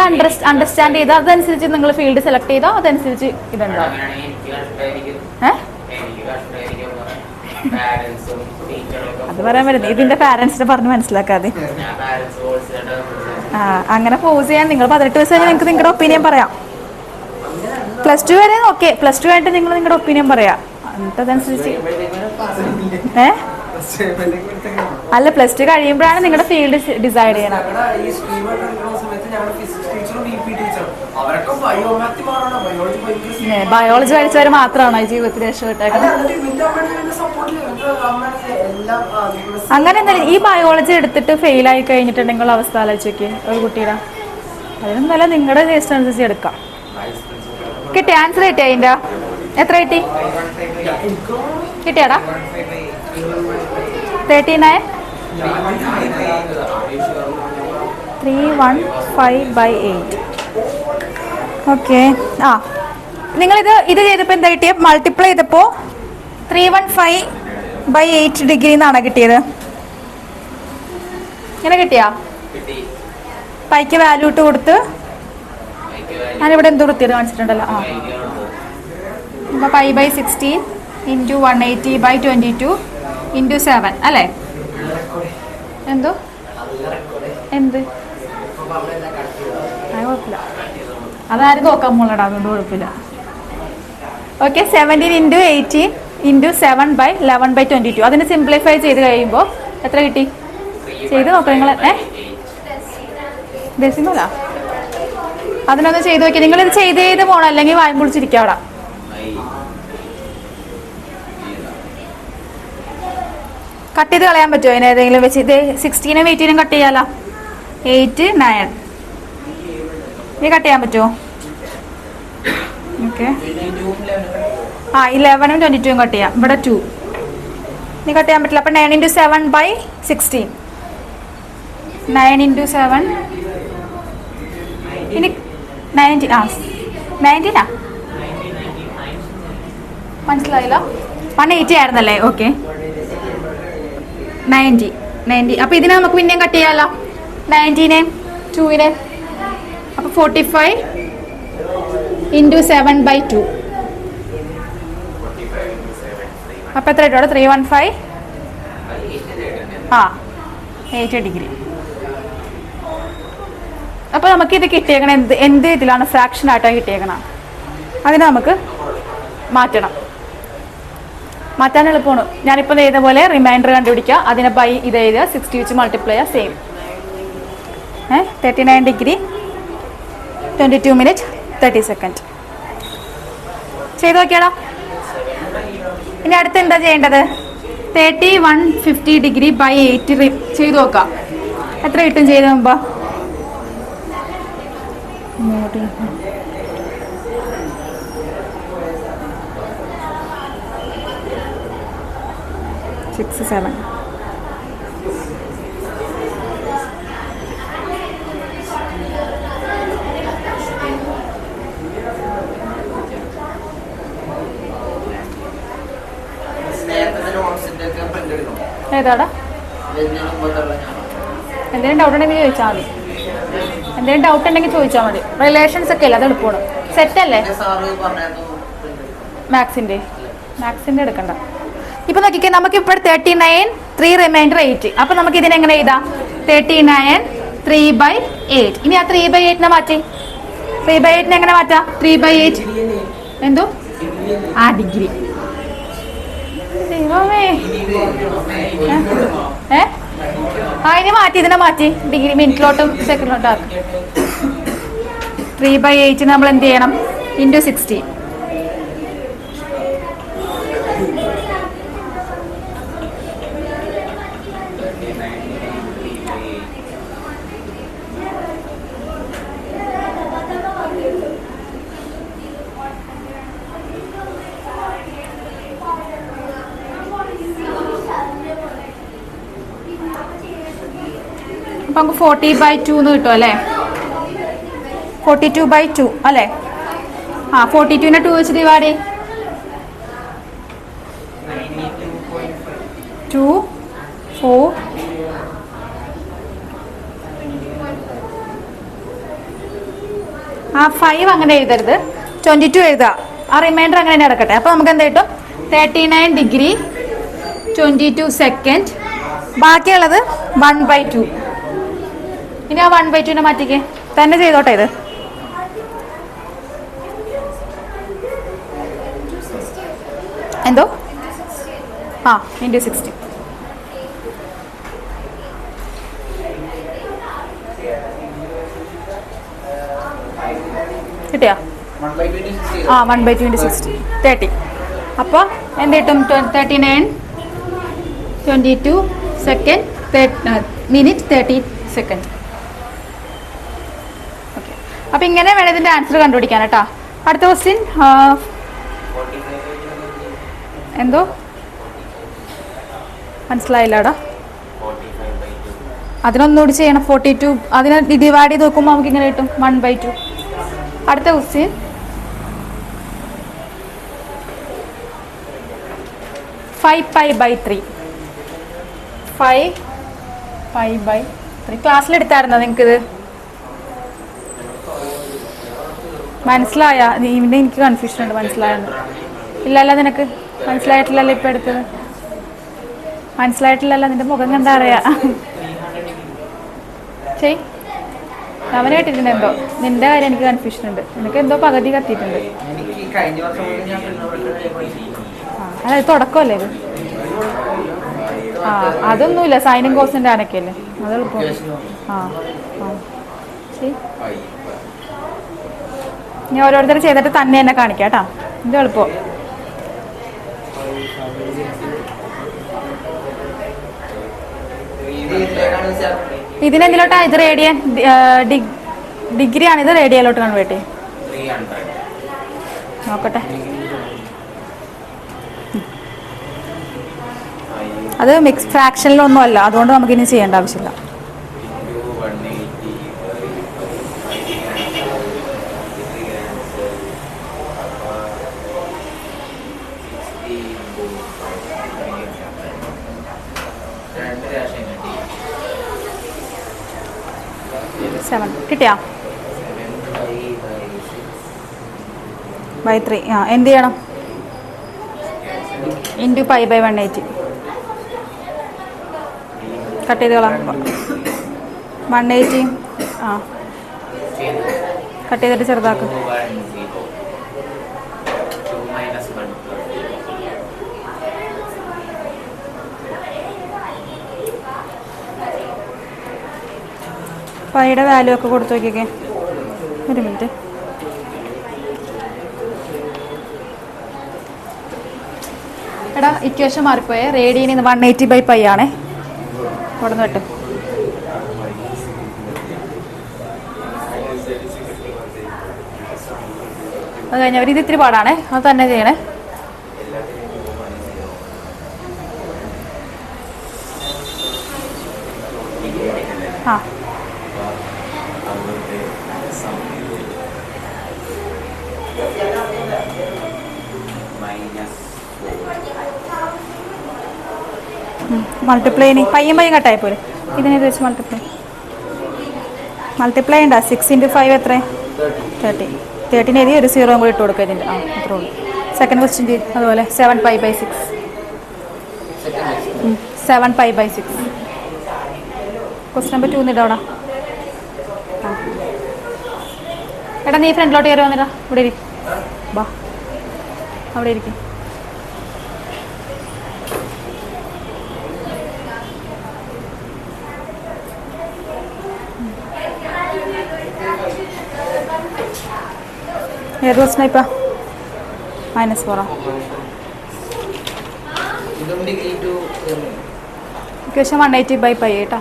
അണ്ടർസ്റ്റാൻഡ് ചെയ്താൽ അതനുസരിച്ച് നിങ്ങൾ ഫീൽഡ് സെലക്ട് ചെയ്താൽ അതനുസരിച്ച് ഇതുണ്ടാവും. അത് പറയാൻ പറ്റുന്നത് ഇതിന്റെ പാരന്റ്സിനെ പറഞ്ഞ് മനസ്സിലാക്കാതെ. അങ്ങനെ പോസ് ചെയ്യാൻ നിങ്ങൾ 18 വയസ്സ് വരെ നിങ്ങൾക്ക് നിങ്ങളുടെ ഒപ്പീനിയൻ പറയാം. +2 വരെ ഓക്കെ. +2 ആയിട്ട് നിങ്ങൾ നിങ്ങളുടെ ഒപ്പീനിയൻ പറയാം. എന്നിട്ട് അതനുസരിച്ച് അല്ല, +2 കഴിയുമ്പോഴാണ് നിങ്ങളുടെ ഫീൽഡ് ഡിസൈഡ് ചെയ്യണം. ബയോളജി പഠിച്ചവർ മാത്രമാണോ ഈ ജീവിതത്തിൽ രക്ഷപ്പെട്ടേക്കുന്നത്? അങ്ങനെ എന്തായാലും ഈ ബയോളജി എടുത്തിട്ട് ഫെയിലായി കഴിഞ്ഞിട്ടുണ്ടെങ്കിൽ അവസ്ഥ ആലോചിക്ക് ഒരു കുട്ടിയുടെ. അതിനും നല്ല നിങ്ങളുടെ ടേസ്റ്റ് അനുസരിച്ച് എടുക്കാം. കിട്ടിയ ആൻസർ കിട്ടിയ അതിൻ്റെ എത്ര കിട്ടി? കിട്ടിയാടാ 39 315/8. ഓക്കെ. നിങ്ങളിത് ചെയ്തപ്പോൾ എന്താ കിട്ടിയത്? മൾട്ടിപ്ലൈ ചെയ്തപ്പോൾ 315/8 ഡിഗ്രി എന്നാണ് കിട്ടിയത്. ഇങ്ങനെ കിട്ടിയാ? പൈക്ക് വാല്യൂ ഇട്ട് കൊടുത്ത് ഞാനിവിടെ എന്ത് കൊടുത്തിയത് കാണിച്ചിട്ടുണ്ടല്ലോ. അപ്പോൾ π/16 × 180/22 × 7 അല്ലേ? എന്ത് കുഴപ്പമില്ല, അതാരും നോക്കാൻ പോലടാ, അതുകൊണ്ട് കുഴപ്പമില്ല. ഓക്കെ. 17 × 18 × 7/11/22. അതിന് സിംപ്ലിഫൈ ചെയ്ത് കഴിയുമ്പോൾ എത്ര കിട്ടി? ചെയ്ത് നോക്കാം നിങ്ങൾ. ഡെസിമലാ? അതിനൊന്ന് ചെയ്ത് നോക്കി. നിങ്ങളിത് ചെയ്ത് പോകണം, അല്ലെങ്കിൽ വായും പൊളിച്ചിരിക്കാം അവിടെ. കട്ട് ചെയ്ത് കളയാൻ പറ്റുമോ അതിന് ഏതെങ്കിലും വെച്ച്? ഇത് 16 18 കട്ട് ചെയ്യാലോ. 8 9 ഇത് കട്ട് ചെയ്യാൻ പറ്റുമോ? ഓക്കെ. 11 22 കട്ട് ചെയ്യാം. ഇവിടെ 2 നീ കട്ട് ചെയ്യാൻ പറ്റില്ല. അപ്പം 9 × 7/16. 9 × 7 ഇനി 19. 19 മനസ്സിലായില്ല? 180 ആയിരുന്നല്ലേ? ഓക്കെ. 90. അപ്പോൾ ഇതിനെ നമുക്ക് പിന്നെയും കട്ട് ചെയ്യാമല്ലോ. 19 2 അപ്പോൾ 45 × 7/2. അപ്പോൾ എത്ര ആയിട്ടോ? 315 8 ഡിഗ്രി. അപ്പോൾ നമുക്കിത് കിട്ടിയേക്കണം എന്ത് ഇതിലാണ്? ഫ്രാക്ഷൻ ആയിട്ടാണ് കിട്ടിയേക്കണം. അതിനെ നമുക്ക് മാറ്റാൻ എളുപ്പമാണ്. ഞാനിപ്പോൾ ചെയ്ത പോലെ റിമൈൻഡർ കണ്ടുപിടിക്കുക, അതിനെ ബൈ ഇത് എഴുതുക, 60 വെച്ച് മൾട്ടിപ്ലൈ ചെയ്യുക, സെയിം. 39 degree 22 minute 30 second. ചെയ്ത് നോക്കിയാലോ. ഇനി അടുത്ത് എന്താ ചെയ്യേണ്ടത്? 3150 ഡിഗ്രി ബൈ 8 ചെയ്ത് നോക്കാം. എത്ര കിട്ടും ചെയ്ത് മുമ്പ്? 6 7. ഏതാടാ? എന്തെങ്കിലും ഡൗട്ട് ഉണ്ടെങ്കിൽ ചോദിച്ചാൽ മതി. എന്തെങ്കിലും ഡൗട്ട് ഉണ്ടെങ്കിൽ ചോദിച്ചാൽ മതി. റിലേഷൻസ് ഒക്കെ അല്ലേ, അത് എളുപ്പമാണ്. സെറ്റ് അല്ലേ? മാത്സിൻ്റെ എടുക്കണ്ട. ഇപ്പൊ നോക്കിക്കേ, നമുക്ക് ഇപ്പോൾ 39 3 റിമൈൻഡർ 8. അപ്പൊ നമുക്ക് ഇതിനെങ്ങനെ എഴുതാം? 39 3/8. ഇനി ആ 3/8 മാറ്റി. 3/8 എങ്ങനെ മാറ്റാം? 3/8 എന്തോ ഡിഗ്രി. ഇനി മാറ്റി, ഇതിനെ മാറ്റി ഡിഗ്രി മിനിറ്റിലോട്ടും സെക്കൻഡിലോട്ടും ആക്കി. 3/8 നമ്മൾ എന്ത് ചെയ്യണം? ഇൻറ്റു 60. അപ്പൊ നമുക്ക് 40/2 എന്ന് കിട്ടും അല്ലേ? 42/2 അല്ലേ? 42നെ 2 വെച്ച് ഡിവൈഡ് ചെയ്യും. 2 4 5 അങ്ങനെ എഴുതരുത്, 22 എഴുതുക. ആ റിമൈൻഡർ അങ്ങനെ തന്നെ കിടക്കട്ടെ. അപ്പൊ നമുക്ക് എന്താ കിട്ടും? 39 ഡിഗ്രി 22 സെക്കൻഡ്. ബാക്കിയുള്ളത് 1/2. ഇനി ആ 1/2നെ മാറ്റിക്കേ. തന്നെ ചെയ്തോട്ടെ ഇത്. എന്തോ ഇൻറ്റു 60. കിട്ടിയാ? 1/2 60 30. അപ്പോൾ എന്ത് കിട്ടും? 39 22 സെക്കൻഡ് മിനിറ്റ് 30 സെക്കൻഡ്. ഓക്കെ, അപ്പം ഇങ്ങനെ വേണം ഇതിൻ്റെ ആൻസർ കണ്ടുപിടിക്കാൻ കേട്ടോ. അടുത്ത ക്വസ്റ്റ്യൻ എന്തോ മനസ്സിലായില്ലടാ. അതിനൊന്നുകൂടി ചെയ്യണം. 42 അതിനെ ഡിവൈഡ് ചെയ്ത് നോക്കുമ്പോൾ നമുക്ക് ഇങ്ങനെ കിട്ടും 1/2. അടുത്ത ക്വസ്റ്റ്യൻ 5π/3. 5π/3 ക്ലാസ്സിലെടുത്തായിരുന്നോ നിങ്ങൾക്കിത്? മനസ്സിലായ? ഇതിൻ്റെ എനിക്ക് കൺഫ്യൂഷൻ ഉണ്ട്. മനസ്സിലായെന്ന് ഇല്ലല്ലോ നിനക്ക്? മനസ്സിലായിട്ടില്ലല്ലോ ഇപ്പം എടുത്തത്? മനസ്സിലായിട്ടില്ലല്ലോ. നിന്റെ മുഖം കണ്ടാ അറിയാ. ചെയ്, അവനായിട്ടിരുന്ന എന്തോ നിന്റെ കാര്യം എനിക്ക് കൺഫ്യൂഷൻ ഉണ്ട്. നിനക്ക് എന്തോ പകുതി കത്തിയിട്ടുണ്ട്. അതായത് തുടക്കമല്ലേ ഇത്? അതൊന്നുമില്ല. സൈനിങ് കോഴ്സിൻ്റെ ആനൊക്കെയല്ലേ, അത് എളുപ്പം. ശരി, ഞാൻ ഓരോരുത്തർ ചെയ്തിട്ട് തന്നെ എന്നെ കാണിക്കാം കേട്ടോ. ഇത് എളുപ്പം. ഇതിനെന്തിലോട്ടാ? ഇത് റേഡിയൻ ഡിഗ്രി ആണ്. ഇത് റേഡിയയിലോട്ട് കൺവേർട്ട് ചെയ്യും. നോക്കട്ടെ. അത് മിക്സ് ഫ്രാക്ഷനിലൊന്നും അല്ല, അതുകൊണ്ട് നമുക്കിനി ചെയ്യേണ്ട ആവശ്യമില്ല. കിട്ടിയാ? /3. എന്ത് ചെയ്യണം? ഇൻറ്റു π/180. കട്ട് ചെയ്ത് കളാം. 180 കട്ട് ചെയ്തിട്ട് ചെറുതാക്കും. പൈയുടെ വാല്യൂ ഒക്കെ കൊടുത്തു നോക്കിയൊക്കെ. ഒരു മിനിറ്റ്. എടാ ഇക്വേഷൻ മാറിപ്പോയേ. റേഡിയന് 180/π ആണേ. അവിടെ നിന്ന് വെട്ട്. അത് കഴിഞ്ഞവർ ഇത് ഇത്തിരി പാടാണേ. അത് തന്നെ ചെയ്യണേ. ആ മൾട്ടിപ്ലൈ പയ്യൻ കട്ടായി പോലെ. ഇതിനെ വെച്ച് മൾട്ടിപ്ലൈ ഉണ്ടാ. 6 × 5 എത്ര? 30. 13 എഴുതി ഒരു 0 കൂടി ഇട്ട് കൊടുക്കുക ഇതിൻ്റെ. ആ അത്രേ ഉള്ളൂ. സെക്കൻഡ് ക്വസ്റ്റ്യൻ ചെയ്ത് അതുപോലെ 7π/6. 7π/6. ക്വസ്റ്റ്യൻ നമ്പർ 2 എന്നിട്ട് അവിടെ. എടാ നീ ഫ്രണ്ടിലോട്ട് കയറി വന്നിടാ. ഇവിടെ ഇരിക്കും. ബാ അവിടെ ഇരിക്കും. ഏത് ക്വസ്റ്റ്യൻ ഇപ്പം? -4. ഇക്വേഷൻ 180/π കേട്ടോ.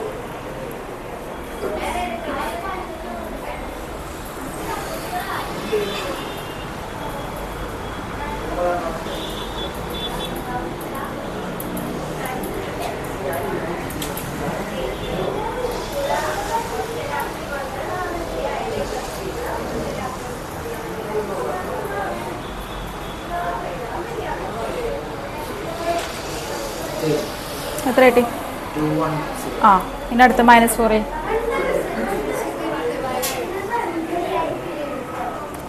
എത്ര കിട്ടി? ആ ഇതിൻ്റെ അടുത്ത് -4.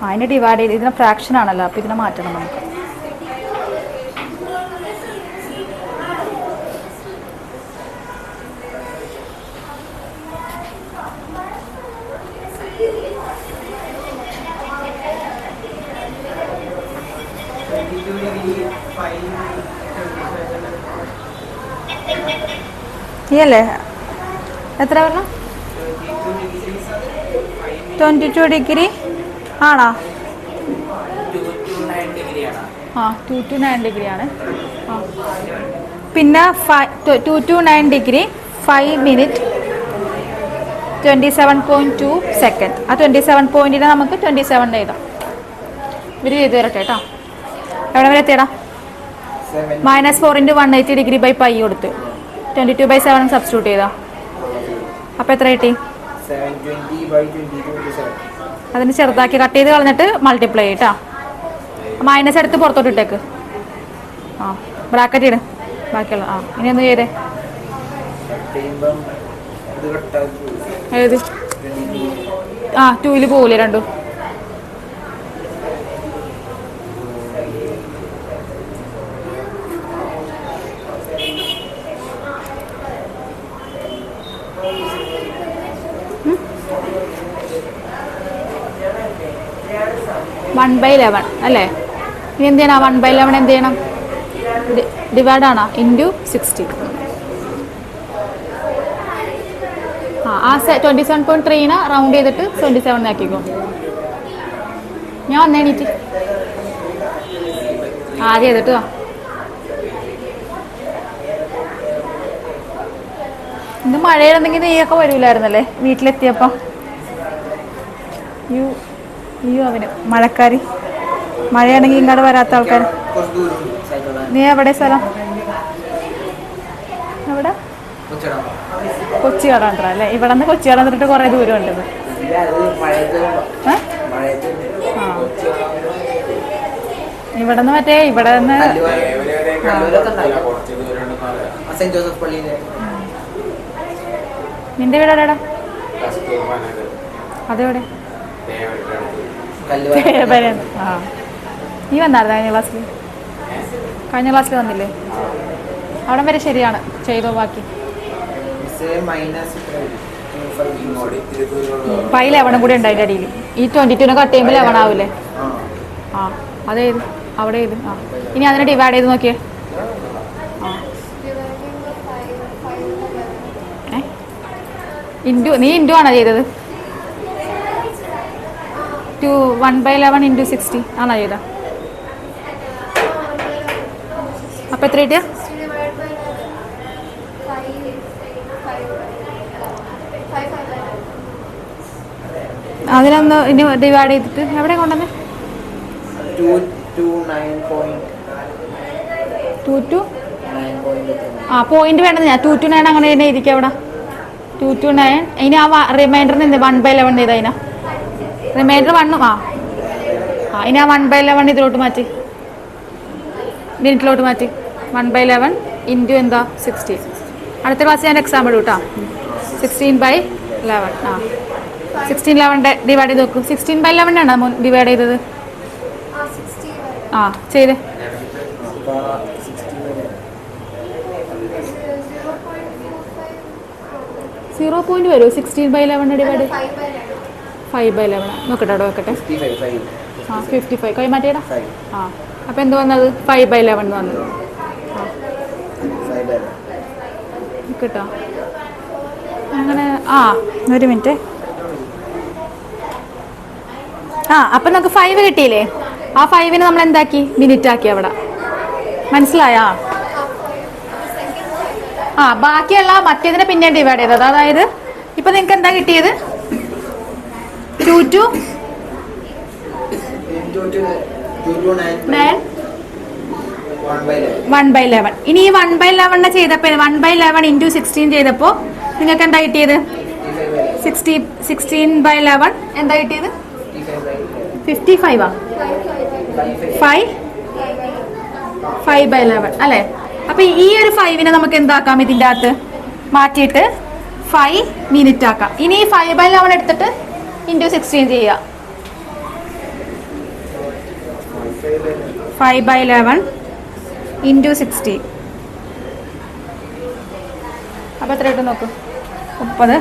ആ അതിനെ ഡിവൈഡ് ചെയ്ത് ഇതിനെ ഫ്രാക്ഷൻ ആണല്ലോ. അപ്പോൾ ഇതിനെ മാറ്റണം നമുക്ക്. അല്ലേ എത്ര പറഞ്ഞ? 22 ഡിഗ്രി ആണോ? ആ 2 to 9 ഡിഗ്രി ആണ്. ആ പിന്നെ 2 to 9 ഡിഗ്രി 5 മിനിറ്റ് 27.2 സെക്കൻഡ്. ആ 27 പോയിന്റിനെ നമുക്ക് 27 എഴുതാം. ഇവർ ചെയ്ത് തരട്ടെ കേട്ടോ. എവിടെ വരെ എത്തിയടാ? -4 × 180/π കൊടുത്ത് 22/7 സബ്സ്റ്റിറ്റ്യൂട്ട് ചെയ്താ. അപ്പം എത്ര കിട്ടി? 720/22. അതിന് ചെറുതാക്കി കട്ട് ചെയ്ത് കളഞ്ഞിട്ട് മൾട്ടിപ്ലൈ ചെയ്യട്ടാ. മൈനസ് എടുത്ത് പുറത്തോട്ട് ഇട്ടേക്ക്. ആ ബ്രാക്കറ്റ് ഇട് ബാക്കിയുള്ള. ആ ഇനി ഒന്ന് ചെയ്തേ. ഏത്? ആ 2ൽ പോകില്ലേ രണ്ടും? വൺ ബൈ 11 അല്ലേ? ഇനി എന്ത് ചെയ്യണം? 1/11 എന്ത് ചെയ്യണം? ഡിവൈഡ് ആണോ? ഇൻറ്റു 60. ആ 27.3നെ റൗണ്ട് ചെയ്തിട്ട് 27 ആക്കിക്കോ. ഞാൻ വന്നേണീറ്റ് ആദ്യം ചെയ്തിട്ട് വാ. ഇന്ന് മഴയായിരുന്നെങ്കിൽ നീയൊക്കെ വരൂലായിരുന്നല്ലേ വീട്ടിലെത്തിയപ്പോൾ? അവന് മഴക്കാരി. മഴയാണെങ്കിൽ ഇങ്ങോട്ട് വരാത്ത ആൾക്കാർ. നീ എവിടെ സ്ഥലം? എവിടെ? കൊച്ചി കടണ്ട അല്ലേ? ഇവിടെ നിന്ന് കൊച്ചി കടന്നിട്ട് കുറേ ദൂരം ഉണ്ടത്. ഇവിടെ നിന്ന് മറ്റേ ഇവിടെ നിന്ന് നിന്റെ വീട് എവിടെയാടാ? അതെവിടെ? ആ നീ വന്നായിരുന്നു കഴിഞ്ഞ ക്ലാസ്സിൽ വന്നില്ലേ? അവിടെ വരെ ശരിയാണ്. ചെയ്തോ ബാക്കി. പൈ 11 കൂടി ഉണ്ട് അതിൻ്റെ അടിയിൽ. ഈ 22നെ കട്ട് ചെയ്യുമ്പോൾ 11 ആവില്ലേ? ആ അതേത് അവിടെ ഏത്? ആ ഇനി അതിനെ ഡിവൈഡ് ചെയ്ത് നോക്കിയേ. ആ നീ ഇൻറ്റു ആണോ ചെയ്തത്? 1/11 × 60 ആണോ ചെയ്തത്? അപ്പം എത്ര കിട്ടിയ? അതിനൊന്ന് ഇനി ഡിവൈഡ് ചെയ്തിട്ട് എവിടെ കൊണ്ടുവന്നേ? 2 to 9. പോയിന്റ് വേണ്ടത് ഞാൻ 2 to 9 അങ്ങനെ തന്നെ ഇരിക്കും അവിടെ. 2 to 9. ഇനി ആ റിമൈൻഡറിന് 1/11 ചെയ്ത് അതിനാ റിമൈൻഡർ 1. ഇനി ആ 1/11 ഇതിലോട്ട് മാറ്റി, മിനിറ്റിലോട്ട് മാറ്റി. 1/11 ഇൻറ്റു എന്താ 60. അടുത്ത ക്ലാസ് ഞാൻ എക്സാമ്പിൾ കേട്ടോ. 16/11. 16/11 ഡിവൈഡ് ചെയ്ത് നോക്കൂ. 16/11 ആണോ ഡിവൈഡ് ചെയ്തത്? ചെയ്ത് 0 വരൂ. 16/11 ഡിവൈഡ് 5/11 നോക്കട്ടെ, അവിടെ വെക്കട്ടെ. 55 കൈ മാറ്റിയടാ. അപ്പം എന്ത് വന്നത്? 5/11 വന്നത് കേട്ടോ. അങ്ങനെ ഒരു മിനിറ്റ്. അപ്പം നമുക്ക് 5 കിട്ടിയില്ലേ? ആ 5നെ നമ്മൾ എന്താക്കി? മിനിറ്റ് ആക്കി അവിടെ. മനസ്സിലായാ? ബാക്കിയുള്ള മറ്റേതിനെ പിന്നെ ഡിവൈഡ് ചെയ്തത്. അതായത് ഇപ്പൊ നിങ്ങൾക്ക് എന്താ കിട്ടിയത്? 2 to 9 1/11. ഇനി ഈ 1/11 ചെയ്തപ്പോ 1/11 × 16 ചെയ്തപ്പോ നിങ്ങൾക്ക് എന്താ കിട്ടിയത്? 16/11 എന്താ കിട്ടിയത്? 55. 5/11 അല്ലേ? അപ്പൊ ഈ ഒരു 5നെ നമുക്ക് എന്താക്കാം? ഇതിൻ്റെ അകത്ത് മാറ്റിയിട്ട് 5 മിനിറ്റ് ആക്കാം. ഇനി 5/11 എടുത്തിട്ട് × 16 ചെയ്യുക. 5/11 × 60. അപ്പൊ എത്ര കിട്ടും നോക്കൂ? 30.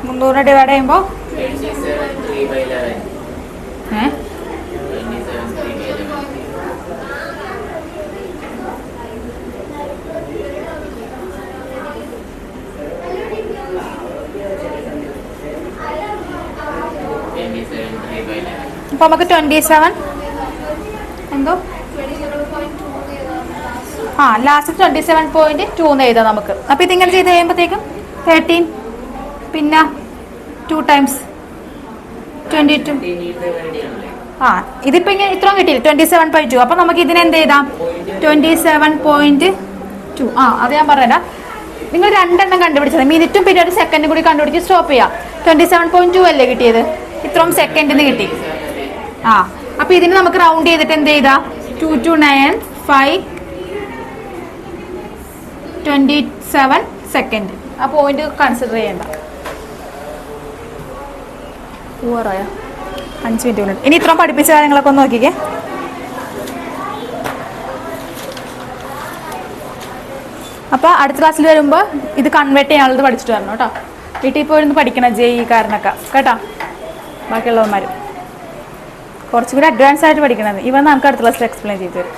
മുന്നൂറ് ഡിവൈഡ് ചെയ്യുമ്പോൾ അപ്പൊ നമുക്ക് 27 എന്തോ ലാസ്റ്റ് 27.2 എഴുതാം നമുക്ക്. അപ്പൊ ഇതിങ്ങനെ ചെയ്ത് കഴിയുമ്പോഴത്തേക്കും 13 പിന്നെ 2 times 22. ഇതിപ്പോ ഇങ്ങനെ ഇത്രയും കിട്ടിയില്ല 27.2. അപ്പൊ നമുക്ക് ഇതിനെന്ത് ചെയ്താം? 27.2. അത് ഞാൻ പറഞ്ഞുതരാം. നിങ്ങൾ 2 എണ്ണം കണ്ടുപിടിച്ചത്, മിനിറ്റും പിന്നെ ഒരു സെക്കൻഡും കൂടി കണ്ടുപിടിച്ച് സ്റ്റോപ്പ് ചെയ്യാം. 27.2 അല്ലേ കിട്ടിയത്? ഇത്രയും സെക്കൻഡിന് കിട്ടി. അപ്പൊ ഇതിന് നമുക്ക് റൗണ്ട് ചെയ്തിട്ട് എന്ത് ചെയ്താ? 2 to 9 5 27 സെക്കൻഡ്. ആ പോയിന്റ് കൺസിഡർ ചെയ്യണ്ട. 5 മിനിറ്റ്. ഇനി ഇത്രയും പഠിപ്പിച്ച കാര്യങ്ങളൊക്കെ ഒന്ന് നോക്കിക്കേ. അപ്പോൾ അടുത്ത ക്ലാസ്സിൽ വരുമ്പോൾ ഇത് കൺവേർട്ട് ചെയ്യാനുള്ളത് പഠിച്ചിട്ട് വരണം കേട്ടോ. വീട്ടിൽ പോയിരുന്ന് പഠിക്കണം JEE കാരനൊക്കെ കേട്ടോ. ബാക്കിയുള്ളവന്മാർ കുറച്ചുകൂടി അഡ്വാൻസ് ആയിട്ട് പഠിക്കണത്. ഇവൻ നമുക്ക് അടുത്ത ക്ലാസ്സിൽ എക്സ്പ്ലെയിൻ ചെയ്തു തരും.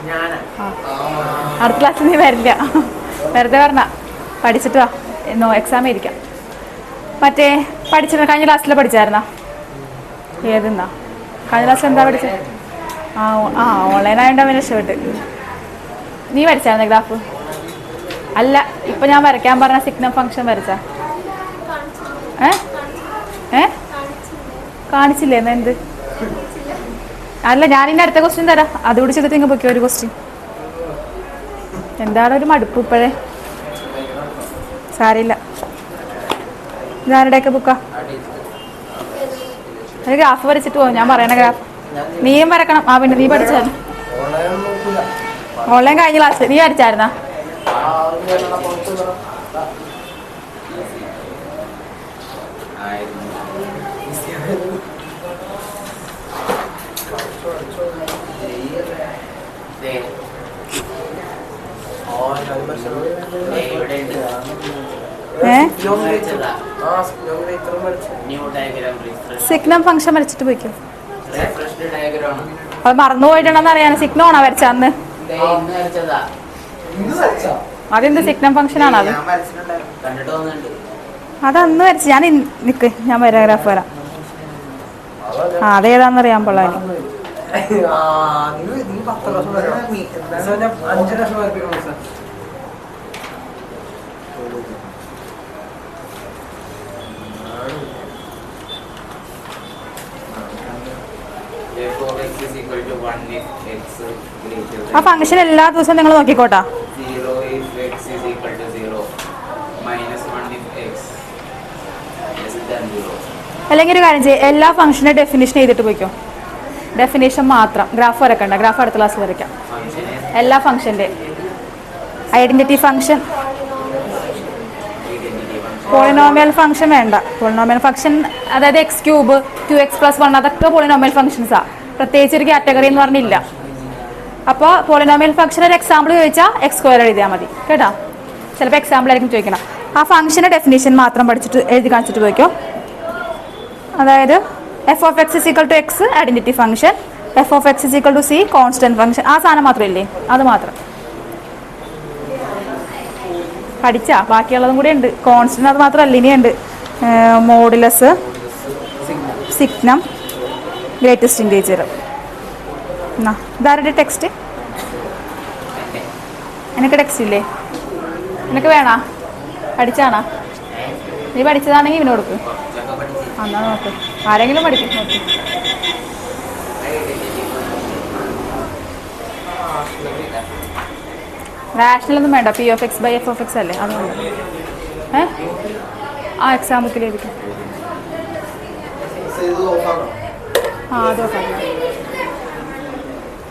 അടുത്ത ക്ലാസ്സിൽ നീ വരില്ല, വെറുതെ പറഞ്ഞ പഠിച്ചിട്ട് വാ. എക്സാം ഇരിക്കാം. മറ്റേ പഠിച്ചിട്ട് കഴിഞ്ഞ ക്ലാസ്സിൽ പഠിച്ചായിരുന്നാ? ഏതെന്നാ കഴിഞ്ഞ ക്ലാസ്സിൽ എന്താ പഠിച്ചത്? ഓൺലൈനായോണ്ട് അവൻ രക്ഷപ്പെട്ട്. നീ വരച്ചായിരുന്ന ഗ്രാഫ്? അല്ല, ഇപ്പൊ ഞാൻ വരയ്ക്കാൻ പറഞ്ഞ സിഗ്നൽ ഫംഗ്ഷൻ വരച്ച കാണിച്ചില്ലേ? എന്നാ എന്ത്? അല്ല, ഞാനിന്റെ അടുത്ത ക്വസ്റ്റ്യൻ തരാം, അതുകൂടി ചെയ്തിട്ട് നിങ്ങൾ പൊയ്ക്കോ. ഒരു ക്വസ്റ്റ്യൻ എന്താണ് ഒരു മടുപ്പ് ഇപ്പോഴേ? സാരില്ല. ഇതാരുടെയൊക്കെ ബുക്കാ? ഒരു ഗ്രാഫ് വരച്ചിട്ട് പോകും. ഞാൻ പറയണ ഗ്രാഫ് നീയും വരക്കണം. പിന്നെ നീ പഠിച്ചായിരുന്നു ഓൺലൈൻ കഴിഞ്ഞ ക്ലാസ്. നീ വരച്ചായിരുന്നാ? സിഗ്നൽ ഫംഗ്ഷൻ വരച്ചിട്ട് പോയിക്കോ. അത് മറന്നു പോയിട്ടുണ്ടെന്ന് അറിയാൻ സിഗ്നം ആണോ വരച്ച അന്ന്? ദേ ഇന്ന് വരച്ചതാ. അതെന്ത് സിഗ്നം ഫംഗ്ഷൻ ആണോ അത്? ഞാൻ വരച്ചിട്ടുണ്ടായിരുന്നു. കണ്ടിട്ട് തോന്നുന്നുണ്ട്. അതന്ന് വരച്ച് ഞാൻ നിക്ക് ഞാൻ പാരാഗ്രാഫ് വരാം. അതേതാന്നറിയാൻ കൊള്ളാം. Therefore, x is equal to 1 if x greater ആ than ഫംഗ്ഷൻ എല്ലാ ദിവസവും നിങ്ങൾ നോക്കിക്കോട്ടാ. 0 if x is equal to 0. Minus 1 if x less than 0. അല്ലെങ്കിൽ ഒരു കാര്യം ചെയ്യും, എല്ലാ ഫംഗ്ഷന്റെ ഡെഫിനേഷൻ എഴുതിട്ട് പോയിക്കോ. ഡെഫിനേഷൻ മാത്രം, ഗ്രാഫ് വരക്കണ്ട. ഗ്രാഫ് അടുത്ത ക്ലാസ്സിൽ വരയ്ക്കാം. Function is എല്ലാ ഫംഗ്ഷന്റെ identity function, identity function. Polynomial function വേണ്ട. പോളിനോമിയൽ ഫംഗ്ഷൻ അതായത് എക്സ് ക്യൂബ് 2x+1 അതൊക്കെ പോളിനോമിയൽ ഫംഗ്ഷൻസാ. പ്രത്യേകിച്ച് ഒരു കാറ്റഗറി എന്ന് പറഞ്ഞില്ല. അപ്പോൾ പോളിനോമിയൽ ഫംഗ്ഷൻ ഒരു എക്സാമ്പിൾ ചോദിച്ചാൽ x² എഴുതിയാൽ മതി കേട്ടോ. ചിലപ്പോൾ എക്സാമ്പിൾ ആയിരിക്കും ചോദിക്കണം. ആ ഫംഗ്ഷന്റെ ഡെഫിനേഷൻ മാത്രം പഠിച്ചിട്ട് എഴുതി കാണിച്ചിട്ട് പോയിക്കോ. അതായത് f(x) = x identity function, f(x) = c constant function. ആ സാധനം മാത്രമില്ലേ, അത് മാത്രം പഠിച്ചാ. ബാക്കിയുള്ളതും കൂടെ ഉണ്ട്. കോൺസ്റ്റന്റ് അത് മാത്രമല്ല, ഇനിയുണ്ട് മോഡുലസ്, സിഗ്നം, ഗ്രേറ്റസ്റ്റ് ഇൻറ്റീജർ. എന്നാ ഇതാരുടെ ടെക്സ്റ്റ്? എനിക്ക് ടെക്സ്റ്റ് ഇല്ലേ? നിനക്ക് വേണോ? പഠിച്ചാണോ? നീ പഠിച്ചതാണെങ്കിൽ ഇവന് കൊടുക്ക്. കുറച്ചൊക്കെ പഠിച്ച് എന്നാ നോക്ക്, ആരെങ്കിലും പഠിക്കും. നോക്ക്, റാഷണലൊന്നും വേണ്ട. p(x/f(x) അല്ലേ, അത് വേണ്ട. ആ എക്സാം ബുക്കിൽ എഴുതിക്കും. ആ അത് നോക്കാം.